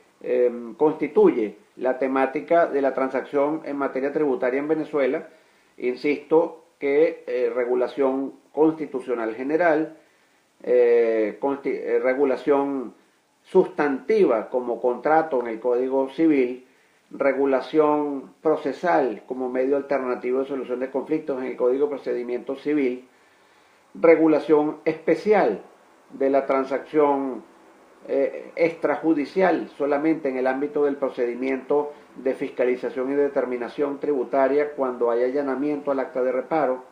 constituye la temática de la transacción en materia tributaria en Venezuela. Insisto que regulación constitucional general, regulación sustantiva como contrato en el Código Civil, regulación procesal como medio alternativo de solución de conflictos en el Código de Procedimiento Civil, regulación especial de la transacción extrajudicial solamente en el ámbito del procedimiento de fiscalización y determinación tributaria cuando hay allanamiento al acta de reparo,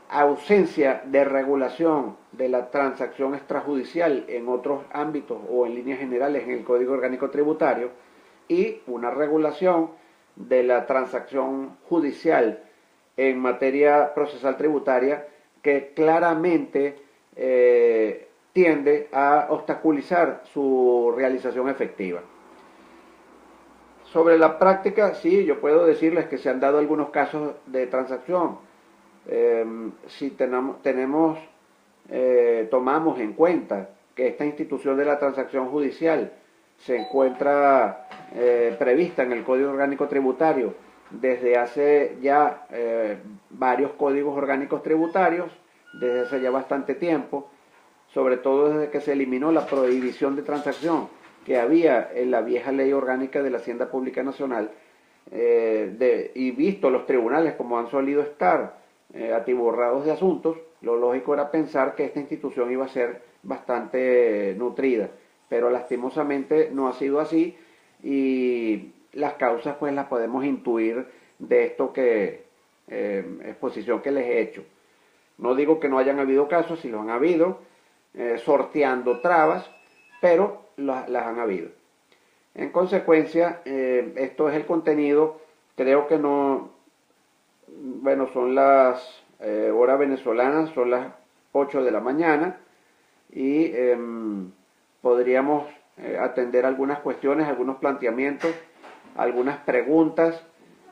ausencia de regulación de la transacción extrajudicial en otros ámbitos o en líneas generales en el Código Orgánico Tributario, y una regulación de la transacción judicial en materia procesal tributaria que claramente tiende a obstaculizar su realización efectiva. Sobre la práctica, sí, yo puedo decirles que se han dado algunos casos de transacción. Si tomamos en cuenta que esta institución de la transacción judicial se encuentra prevista en el Código Orgánico Tributario desde hace ya varios códigos orgánicos tributarios, desde hace ya bastante tiempo, sobre todo desde que se eliminó la prohibición de transacción que había en la vieja Ley Orgánica de la Hacienda Pública Nacional, y visto los tribunales como han solido estar atiborrados de asuntos, lo lógico era pensar que esta institución iba a ser bastante nutrida, pero lastimosamente no ha sido así, y las causas pues las podemos intuir de esto que exposición que les he hecho. No digo que no hayan habido casos, si los han habido, sorteando trabas, pero las han habido. En consecuencia, esto es el contenido. Creo que no, bueno, son las horas venezolanas, son las 8 de la mañana, y podríamos atender algunas cuestiones, algunos planteamientos, algunas preguntas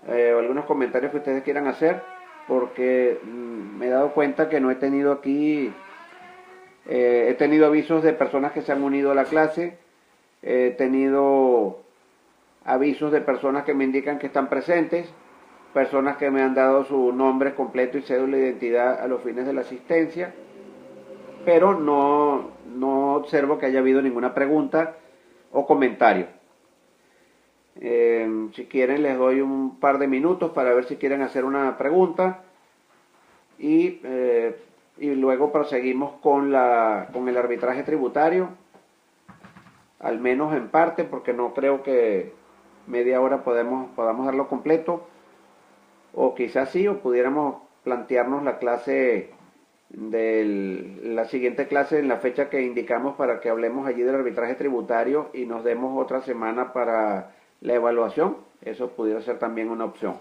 o algunos comentarios que ustedes quieran hacer, porque me he dado cuenta que no he tenido aquí, he tenido avisos de personas que se han unido a la clase, he tenido avisos de personas que me indican que están presentes, personas que me han dado su nombre completo y cédula de identidad a los fines de la asistencia, pero no observo que haya habido ninguna pregunta o comentario. Si quieren les doy un par de minutos para ver si quieren hacer una pregunta, y luego proseguimos con el arbitraje tributario, al menos en parte, porque no creo que media hora podamos darlo completo, o quizás sí, o pudiéramos plantearnos la clase la siguiente clase en la fecha que indicamos para que hablemos allí del arbitraje tributario y nos demos otra semana para la evaluación. Eso pudiera ser también una opción.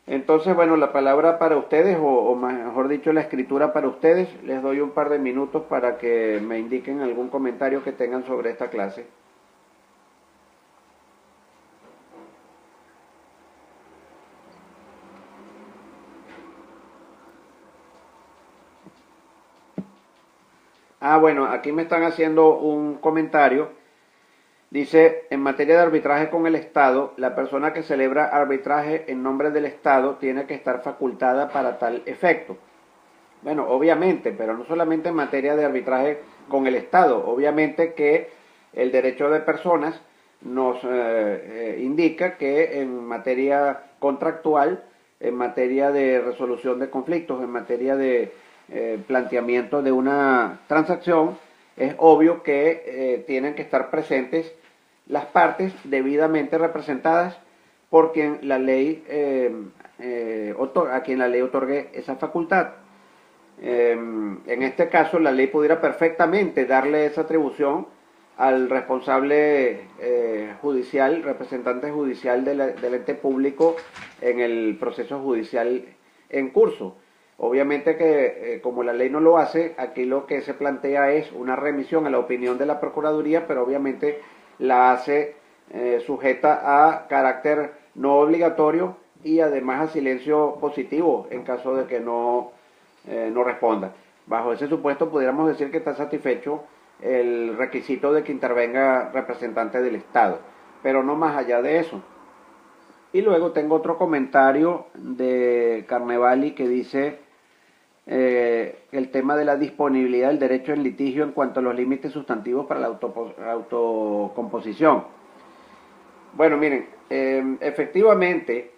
Entonces, bueno, la palabra para ustedes, o mejor dicho, la escritura para ustedes. Les doy un par de minutos para que me indiquen algún comentario que tengan sobre esta clase. Bueno, aquí me están haciendo un comentario. Dice, en materia de arbitraje con el Estado, la persona que celebra arbitraje en nombre del Estado tiene que estar facultada para tal efecto. Bueno, obviamente, pero no solamente en materia de arbitraje con el Estado. Obviamente que el derecho de personas nos indica que en materia contractual, en materia de resolución de conflictos, en materia de planteamiento de una transacción, es obvio que tienen que estar presentes las partes debidamente representadas por quien la ley a quien la ley otorgue esa facultad. En este caso, la ley pudiera perfectamente darle esa atribución al responsable judicial, representante judicial del ente público en el proceso judicial en curso. Obviamente que como la ley no lo hace, aquí lo que se plantea es una remisión a la opinión de la Procuraduría, pero obviamente la hace sujeta a carácter no obligatorio y además a silencio positivo en caso de que no responda. Bajo ese supuesto pudiéramos decir que está satisfecho el requisito de que intervenga representante del Estado, pero no más allá de eso. Y luego tengo otro comentario de Carnevali que dice el tema de la disponibilidad del derecho en litigio en cuanto a los límites sustantivos para la autocomposición. Bueno, miren, efectivamente,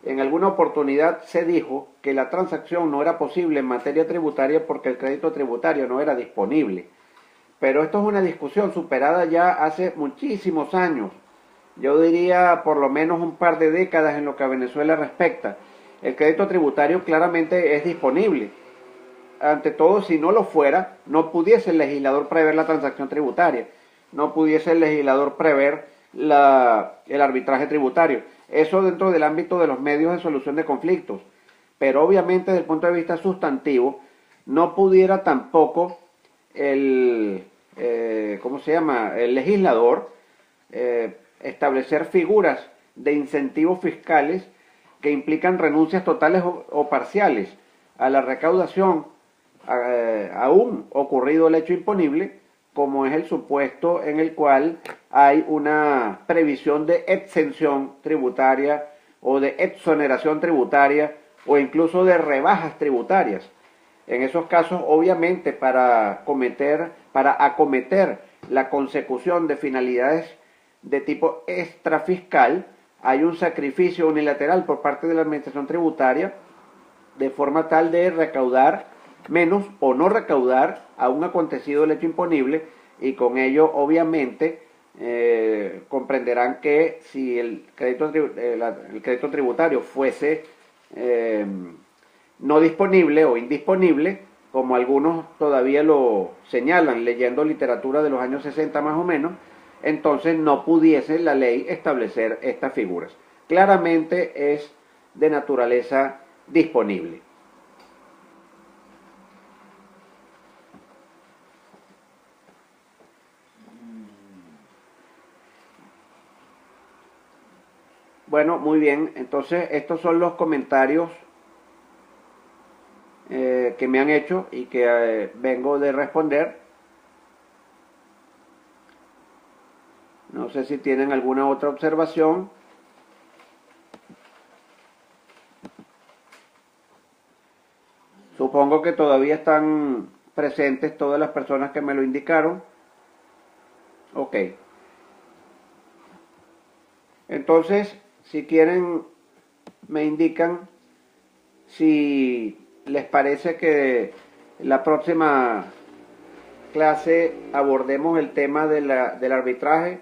en alguna oportunidad se dijo que la transacción no era posible en materia tributaria porque el crédito tributario no era disponible. Pero esto es una discusión superada ya hace muchísimos años. Yo diría por lo menos un par de décadas en lo que a Venezuela respecta. El crédito tributario claramente es disponible. Ante todo, si no lo fuera, no pudiese el legislador prever la transacción tributaria. No pudiese el legislador prever el arbitraje tributario. Eso dentro del ámbito de los medios de solución de conflictos. Pero obviamente desde el punto de vista sustantivo, no pudiera tampoco el legislador establecer figuras de incentivos fiscales que implican renuncias totales o parciales a la recaudación, aún ocurrido el hecho imponible, como es el supuesto en el cual hay una previsión de exención tributaria o de exoneración tributaria o incluso de rebajas tributarias. En esos casos, obviamente, para acometer la consecución de finalidades de tipo extrafiscal, hay un sacrificio unilateral por parte de la administración tributaria de forma tal de recaudar menos o no recaudar a un acontecido el hecho imponible, y con ello obviamente comprenderán que si el crédito tributario fuese no disponible o indisponible, como algunos todavía lo señalan leyendo literatura de los años 60 más o menos, entonces no pudiese la ley establecer estas figuras. Claramente es de naturaleza disponible. Bueno, muy bien, entonces estos son los comentarios que me han hecho y que vengo de responder. No sé si tienen alguna otra observación. Supongo que todavía están presentes todas las personas que me lo indicaron. Ok. Entonces, si quieren, me indican si les parece que la próxima clase abordemos el tema del arbitraje,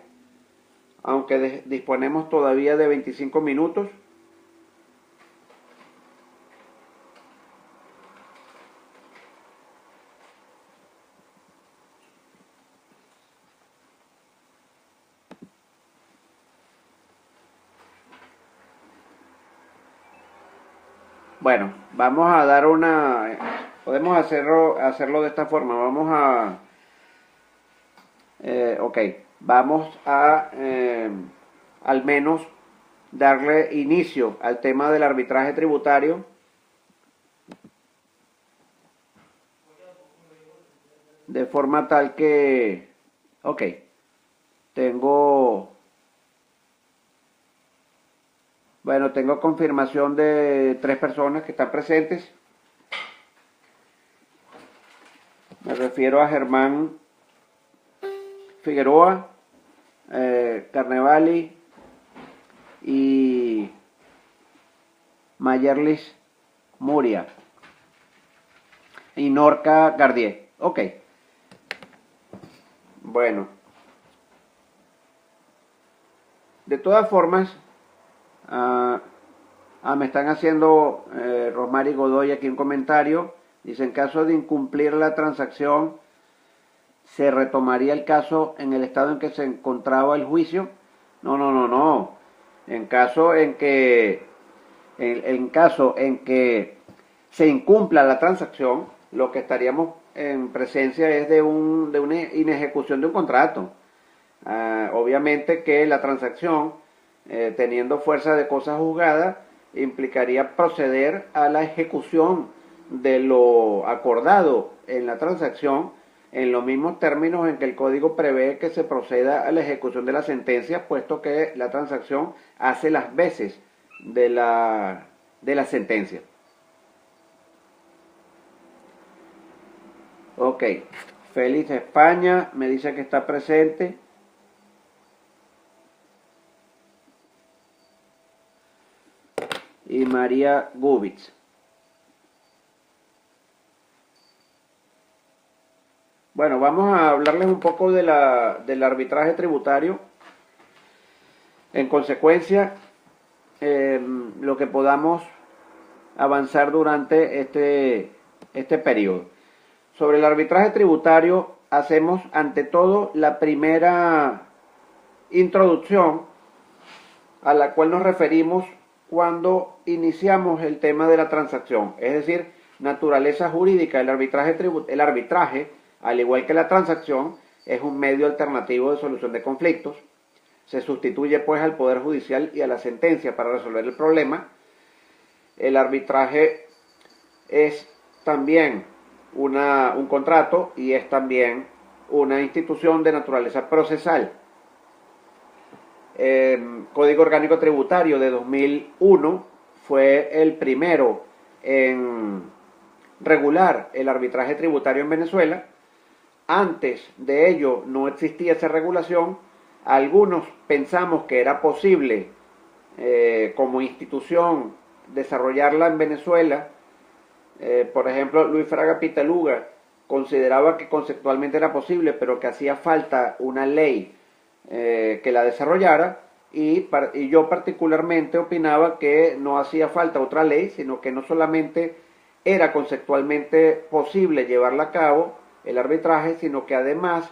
aunque disponemos todavía de 25 minutos. Bueno, vamos a dar podemos hacerlo de esta forma. Vamos a al menos darle inicio al tema del arbitraje tributario. De forma tal que, tengo confirmación de 3 personas que están presentes. Me refiero a Germán Figueroa, Carnevali y Mayerlis Muria y Norca Gardier. Ok. Bueno. De todas formas, Ah, me están haciendo Rosmary Godoy aquí un comentario. Dice, en caso de incumplir la transacción, ¿se retomaría el caso en el estado en que se encontraba el juicio? No, no, no, no. En caso en que, en caso en que se incumpla la transacción, lo que estaríamos en presencia es de una inejecución de un contrato. Obviamente que la transacción, teniendo fuerza de cosa juzgada, implicaría proceder a la ejecución de lo acordado en la transacción en los mismos términos en que el código prevé que se proceda a la ejecución de la sentencia, puesto que la transacción hace las veces de la sentencia. Ok, Félix España me dice que está presente. Y María Gubitz. Bueno, vamos a hablarles un poco del arbitraje tributario. En consecuencia, lo que podamos avanzar durante este periodo. Sobre el arbitraje tributario, hacemos ante todo la primera introducción a la cual nos referimos cuando iniciamos el tema de la transacción, es decir, naturaleza jurídica. El arbitraje, al igual que la transacción, es un medio alternativo de solución de conflictos. Se sustituye pues al Poder Judicial y a la sentencia para resolver el problema. El arbitraje es también un contrato y es también una institución de naturaleza procesal. Código Orgánico Tributario de 2001 fue el primero en regular el arbitraje tributario en Venezuela. Antes de ello no existía esa regulación. Algunos pensamos que era posible como institución desarrollarla en Venezuela. Por ejemplo, Luis Fraga Pitaluga consideraba que conceptualmente era posible, pero que hacía falta una ley que la desarrollara, y yo particularmente opinaba que no hacía falta otra ley, sino que no solamente era conceptualmente posible llevarla a cabo el arbitraje, sino que además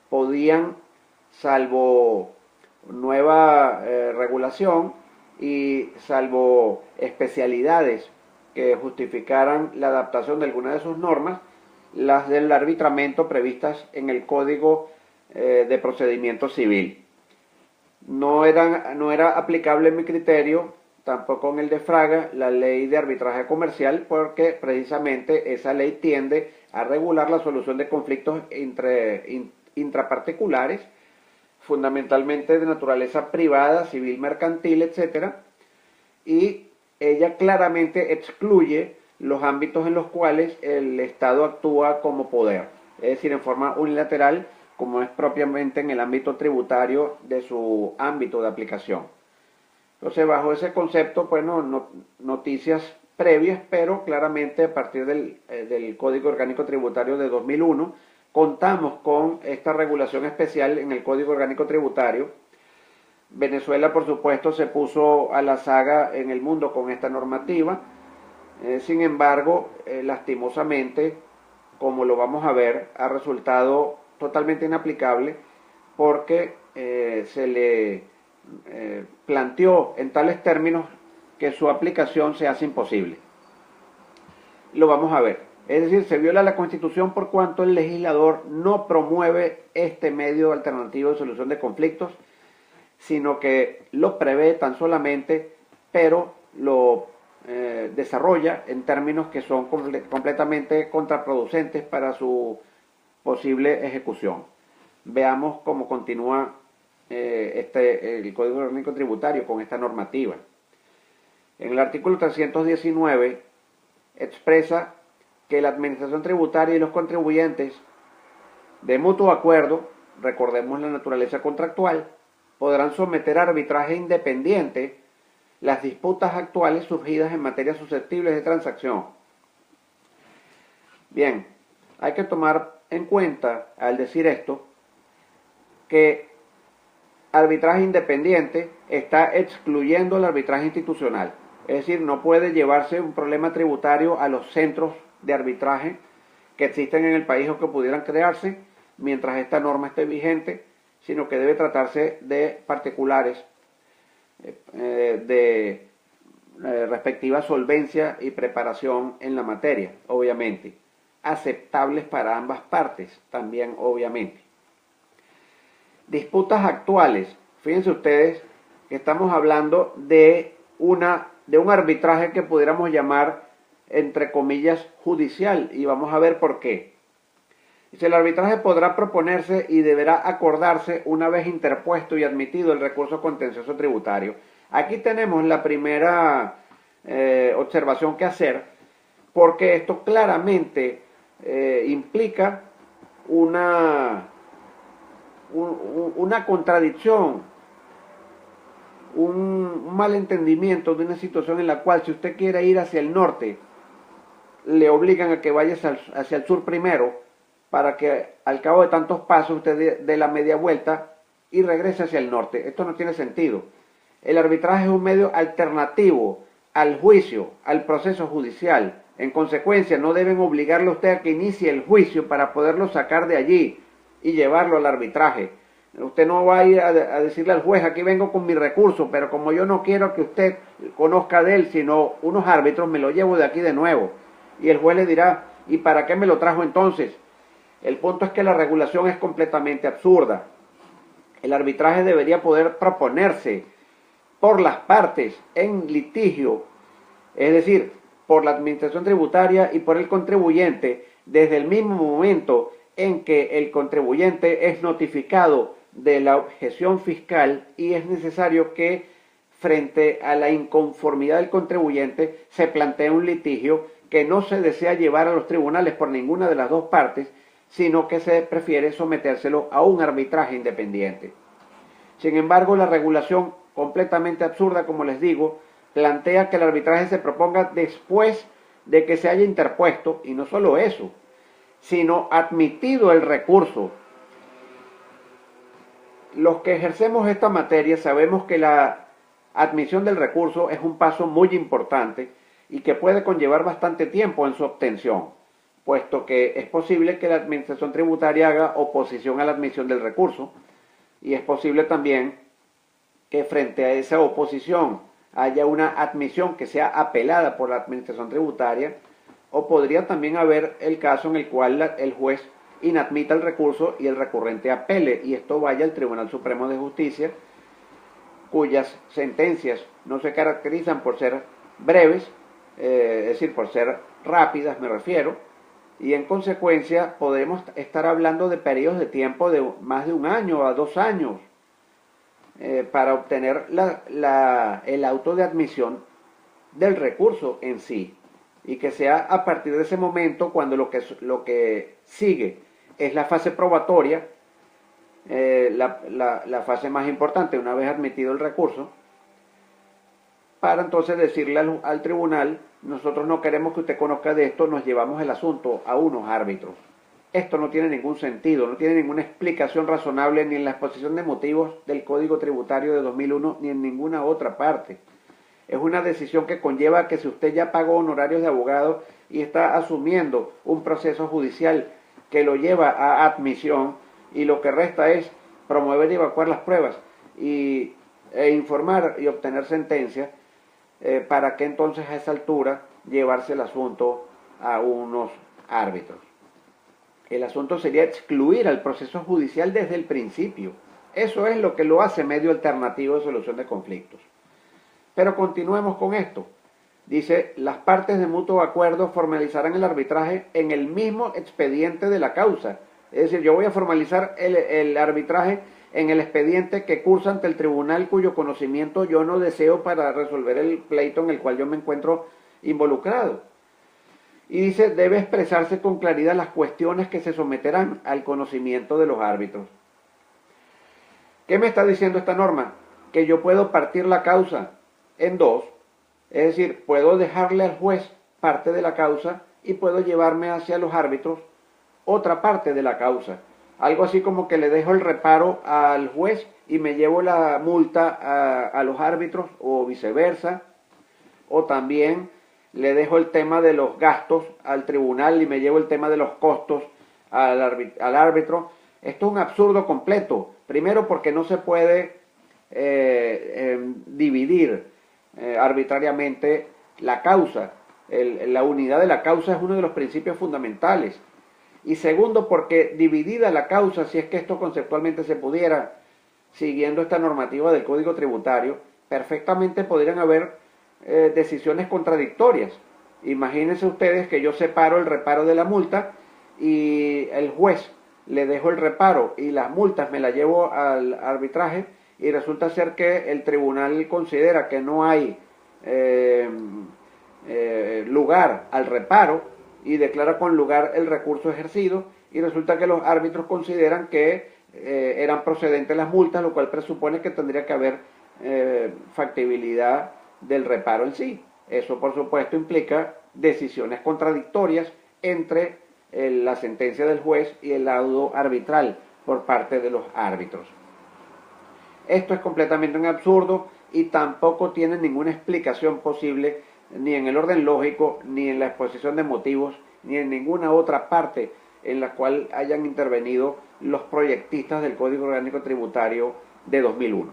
podían, salvo nueva regulación y salvo especialidades que justificaran la adaptación de alguna de sus normas, las del arbitramiento previstas en el Código de Procedimiento Civil. No era aplicable en mi criterio, tampoco en el de Fraga, la ley de arbitraje comercial, porque precisamente esa ley tiende a regular la solución de conflictos intraparticulares, fundamentalmente de naturaleza privada, civil, mercantil, etc. Y ella claramente excluye los ámbitos en los cuales el Estado actúa como poder, es decir, en forma unilateral, como es propiamente en el ámbito tributario de su ámbito de aplicación. Entonces, bajo ese concepto, bueno, noticias previas, pero claramente a partir del Código Orgánico Tributario de 2001, contamos con esta regulación especial en el Código Orgánico Tributario. Venezuela, por supuesto, se puso a la saga en el mundo con esta normativa. Sin embargo, lastimosamente, como lo vamos a ver, ha resultado totalmente inaplicable porque se le planteó en tales términos que su aplicación se hace imposible. Lo vamos a ver. Es decir, se viola la Constitución por cuanto el legislador no promueve este medio alternativo de solución de conflictos, sino que lo prevé tan solamente, pero lo desarrolla en términos que son completamente contraproducentes para su posible ejecución. Veamos cómo continúa el Código Orgánico Tributario con esta normativa. En el artículo 319 expresa que la administración tributaria y los contribuyentes, de mutuo acuerdo, recordemos la naturaleza contractual, podrán someter a arbitraje independiente las disputas actuales surgidas en materias susceptibles de transacción. Bien, hay que tomar en cuenta, al decir esto, que arbitraje independiente está excluyendo el arbitraje institucional. Es decir, no puede llevarse un problema tributario a los centros de arbitraje que existen en el país o que pudieran crearse mientras esta norma esté vigente, sino que debe tratarse de particulares de respectiva solvencia y preparación en la materia, obviamente. Aceptables para ambas partes, también obviamente. Disputas actuales. Fíjense ustedes que estamos hablando de un arbitraje que pudiéramos llamar, entre comillas, judicial, y vamos a ver por qué. Dice, el arbitraje podrá proponerse y deberá acordarse una vez interpuesto y admitido el recurso contencioso tributario. Aquí tenemos la primera observación que hacer, porque esto claramente implica una contradicción, un malentendimiento de una situación en la cual, si usted quiere ir hacia el norte, le obligan a que vaya hacia el sur primero, para que al cabo de tantos pasos usted dé la media vuelta y regrese hacia el norte. Esto no tiene sentido. El arbitraje es un medio alternativo al juicio, al proceso judicial. En consecuencia, no deben obligarle a usted a que inicie el juicio para poderlo sacar de allí y llevarlo al arbitraje. Usted no va a ir a decirle al juez, aquí vengo con mi recurso, pero como yo no quiero que usted conozca de él, sino unos árbitros, me lo llevo de aquí de nuevo. Y el juez le dirá, ¿y para qué me lo trajo entonces? El punto es que la regulación es completamente absurda. El arbitraje debería poder proponerse por las partes en litigio, es decir, por la administración tributaria y por el contribuyente, desde el mismo momento en que el contribuyente es notificado de la objeción fiscal y es necesario que, frente a la inconformidad del contribuyente, se plantee un litigio que no se desea llevar a los tribunales por ninguna de las dos partes, sino que se prefiere sometérselo a un arbitraje independiente. Sin embargo, la regulación, completamente absurda, como les digo, plantea que el arbitraje se proponga después de que se haya interpuesto, y no solo eso, sino admitido el recurso. Los que ejercemos esta materia sabemos que la admisión del recurso es un paso muy importante y que puede conllevar bastante tiempo en su obtención, puesto que es posible que la administración tributaria haga oposición a la admisión del recurso, y es posible también que frente a esa oposición haya una admisión que sea apelada por la administración tributaria, o podría también haber el caso en el cual el juez inadmita el recurso y el recurrente apele, y esto vaya al Tribunal Supremo de Justicia, cuyas sentencias no se caracterizan por ser breves, es decir, por ser rápidas me refiero, y en consecuencia podemos estar hablando de periodos de tiempo de más de 1 año a 2 años para obtener el auto de admisión del recurso en sí, y que sea a partir de ese momento cuando lo que sigue es la fase probatoria, la fase más importante una vez admitido el recurso, para entonces decirle al tribunal, nosotros no queremos que usted conozca de esto, nos llevamos el asunto a unos árbitros. Esto no tiene ningún sentido, no tiene ninguna explicación razonable ni en la exposición de motivos del Código Tributario de 2001 ni en ninguna otra parte. Es una decisión que conlleva que si usted ya pagó honorarios de abogado y está asumiendo un proceso judicial que lo lleva a admisión, y lo que resta es promover y evacuar las pruebas e informar y obtener sentencia, para que entonces a esa altura llevarse el asunto a unos árbitros. El asunto sería excluir al proceso judicial desde el principio. Eso es lo que lo hace medio alternativo de solución de conflictos. Pero continuemos con esto. Dice, las partes de mutuo acuerdo formalizarán el arbitraje en el mismo expediente de la causa. Es decir, yo voy a formalizar el arbitraje en el expediente que cursa ante el tribunal cuyo conocimiento yo no deseo para resolver el pleito en el cual yo me encuentro involucrado. Y dice, debe expresarse con claridad las cuestiones que se someterán al conocimiento de los árbitros. ¿Qué me está diciendo esta norma? Que yo puedo partir la causa en dos, es decir, puedo dejarle al juez parte de la causa y puedo llevarme hacia los árbitros otra parte de la causa. Algo así como que le dejo el reparo al juez y me llevo la multa a los árbitros o viceversa. O también le dejo el tema de los gastos al tribunal y me llevo el tema de los costos al árbitro. Esto es un absurdo completo. Primero porque no se puede dividir arbitrariamente la causa. La unidad de la causa es uno de los principios fundamentales. Y segundo, porque dividida la causa, si es que esto conceptualmente se pudiera, siguiendo esta normativa del Código Tributario, perfectamente podrían haber decisiones contradictorias. Imagínense ustedes que yo separo el reparo de la multa y el juez le dejo el reparo y las multas me las llevo al arbitraje y resulta ser que el tribunal considera que no hay lugar al reparo y declara con lugar el recurso ejercido y resulta que los árbitros consideran que eran procedentes las multas, lo cual presupone que tendría que haber factibilidad del reparo en sí. Eso por supuesto implica decisiones contradictorias entre la sentencia del juez y el laudo arbitral por parte de los árbitros. Esto es completamente un absurdo y tampoco tiene ninguna explicación posible ni en el orden lógico, ni en la exposición de motivos, ni en ninguna otra parte en la cual hayan intervenido los proyectistas del Código Orgánico Tributario de 2001.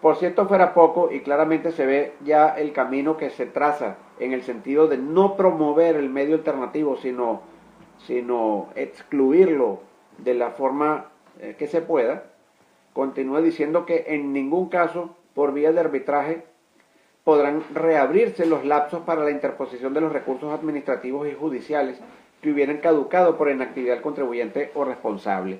Por si esto fuera poco, y claramente se ve ya el camino que se traza en el sentido de no promover el medio alternativo, sino excluirlo de la forma que se pueda, continúa diciendo que en ningún caso, por vía de arbitraje, podrán reabrirse los lapsos para la interposición de los recursos administrativos y judiciales que hubieran caducado por inactividad del contribuyente o responsable.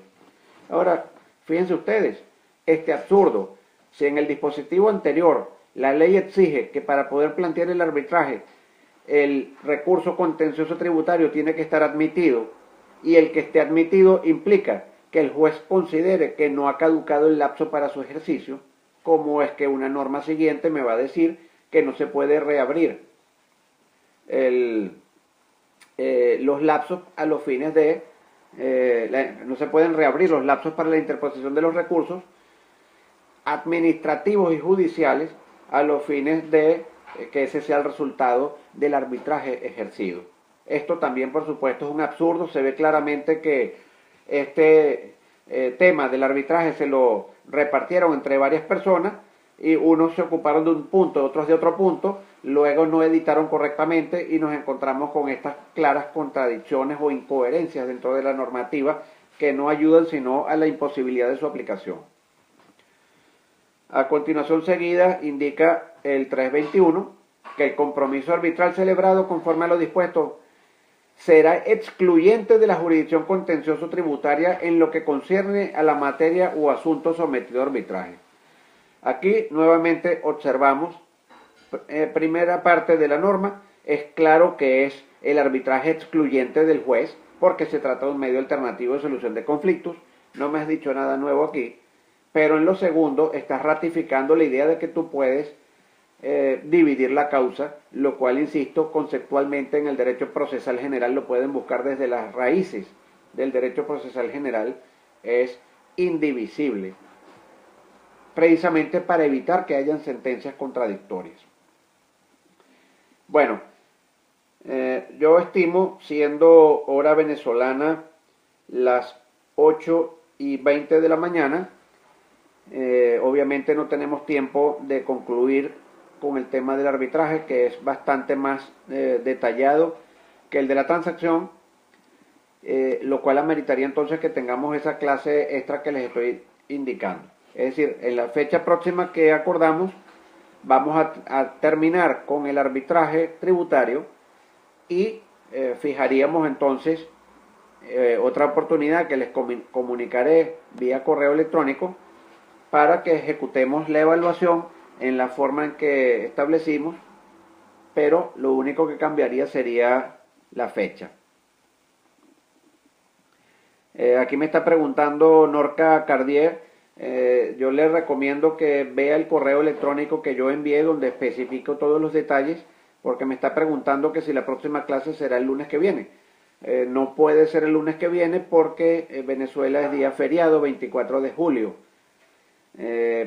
Ahora, fíjense ustedes, este absurdo, si en el dispositivo anterior la ley exige que para poder plantear el arbitraje el recurso contencioso tributario tiene que estar admitido y el que esté admitido implica que el juez considere que no ha caducado el lapso para su ejercicio, ¿cómo es que una norma siguiente me va a decir que no se puede reabrir los lapsos a los fines de no se pueden reabrir los lapsos para la interposición de los recursos administrativos y judiciales a los fines de que ese sea el resultado del arbitraje ejercido? Esto también, por supuesto, es un absurdo. Se ve claramente que este tema del arbitraje se lo repartieron entre varias personas y unos se ocuparon de un punto, otros de otro punto, luego no editaron correctamente y nos encontramos con estas claras contradicciones o incoherencias dentro de la normativa que no ayudan sino a la imposibilidad de su aplicación. A continuación seguida indica el 321 que el compromiso arbitral celebrado conforme a lo dispuesto será excluyente de la jurisdicción contencioso tributaria en lo que concierne a la materia o asunto sometido a arbitraje. Aquí nuevamente observamos, primera parte de la norma, es claro que es el arbitraje excluyente del juez porque se trata de un medio alternativo de solución de conflictos. No me has dicho nada nuevo aquí, pero en lo segundo estás ratificando la idea de que tú puedes dividir la causa, lo cual, insisto, conceptualmente en el derecho procesal general lo pueden buscar desde las raíces del derecho procesal general, es indivisible, precisamente para evitar que hayan sentencias contradictorias. Bueno, yo estimo, siendo hora venezolana las 8:20 de la mañana, obviamente no tenemos tiempo de concluir con el tema del arbitraje, que es bastante más detallado que el de la transacción, lo cual ameritaría entonces que tengamos esa clase extra que les estoy indicando. Es decir, en la fecha próxima que acordamos vamos a terminar con el arbitraje tributario y fijaríamos entonces otra oportunidad que les comunicaré vía correo electrónico para que ejecutemos la evaluación en la forma en que establecimos, pero lo único que cambiaría sería la fecha. Aquí me está preguntando Norca Cardier. Yo le recomiendo que vea el correo electrónico que yo envié donde especifico todos los detalles, porque me está preguntando que si la próxima clase será el lunes que viene. no puede ser el lunes que viene porque Venezuela es día feriado, 24 de julio.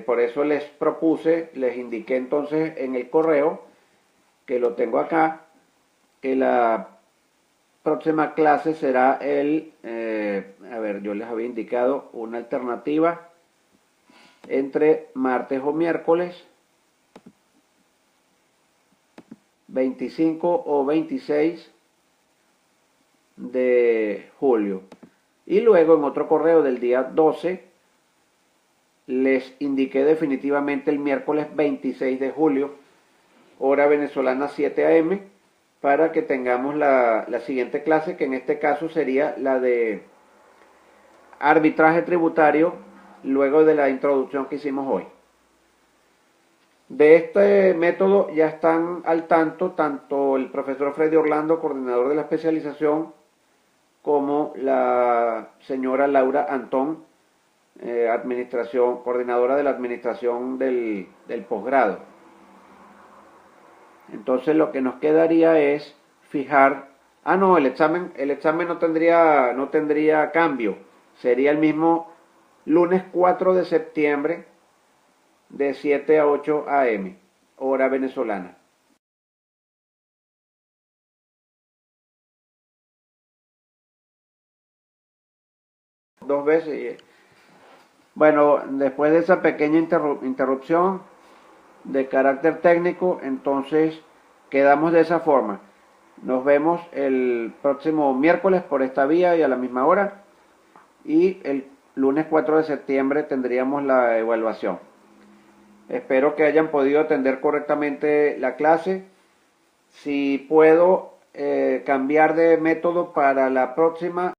Por eso les propuse, les indiqué entonces en el correo, que lo tengo acá, que la próxima clase será yo les había indicado una alternativa entre martes o miércoles 25 o 26 de julio. Y luego en otro correo del día 12 les indiqué definitivamente el miércoles 26 de julio, hora venezolana 7 a.m., para que tengamos la siguiente clase, que en este caso sería la de arbitraje tributario, luego de la introducción que hicimos hoy. De este método ya están al tanto tanto el profesor Freddy Orlando, coordinador de la especialización, como la señora Laura Antón, coordinadora de la administración del posgrado. Entonces lo que nos quedaría es fijar, el examen no tendría cambio, sería el mismo lunes 4 de septiembre de 7 a 8 a.m., hora venezolana. Dos veces. Bueno, después de esa pequeña interrupción de carácter técnico, entonces quedamos de esa forma. Nos vemos el próximo miércoles por esta vía y a la misma hora. Y el lunes 4 de septiembre tendríamos la evaluación. Espero que hayan podido atender correctamente la clase. Si puedo cambiar de método para la próxima,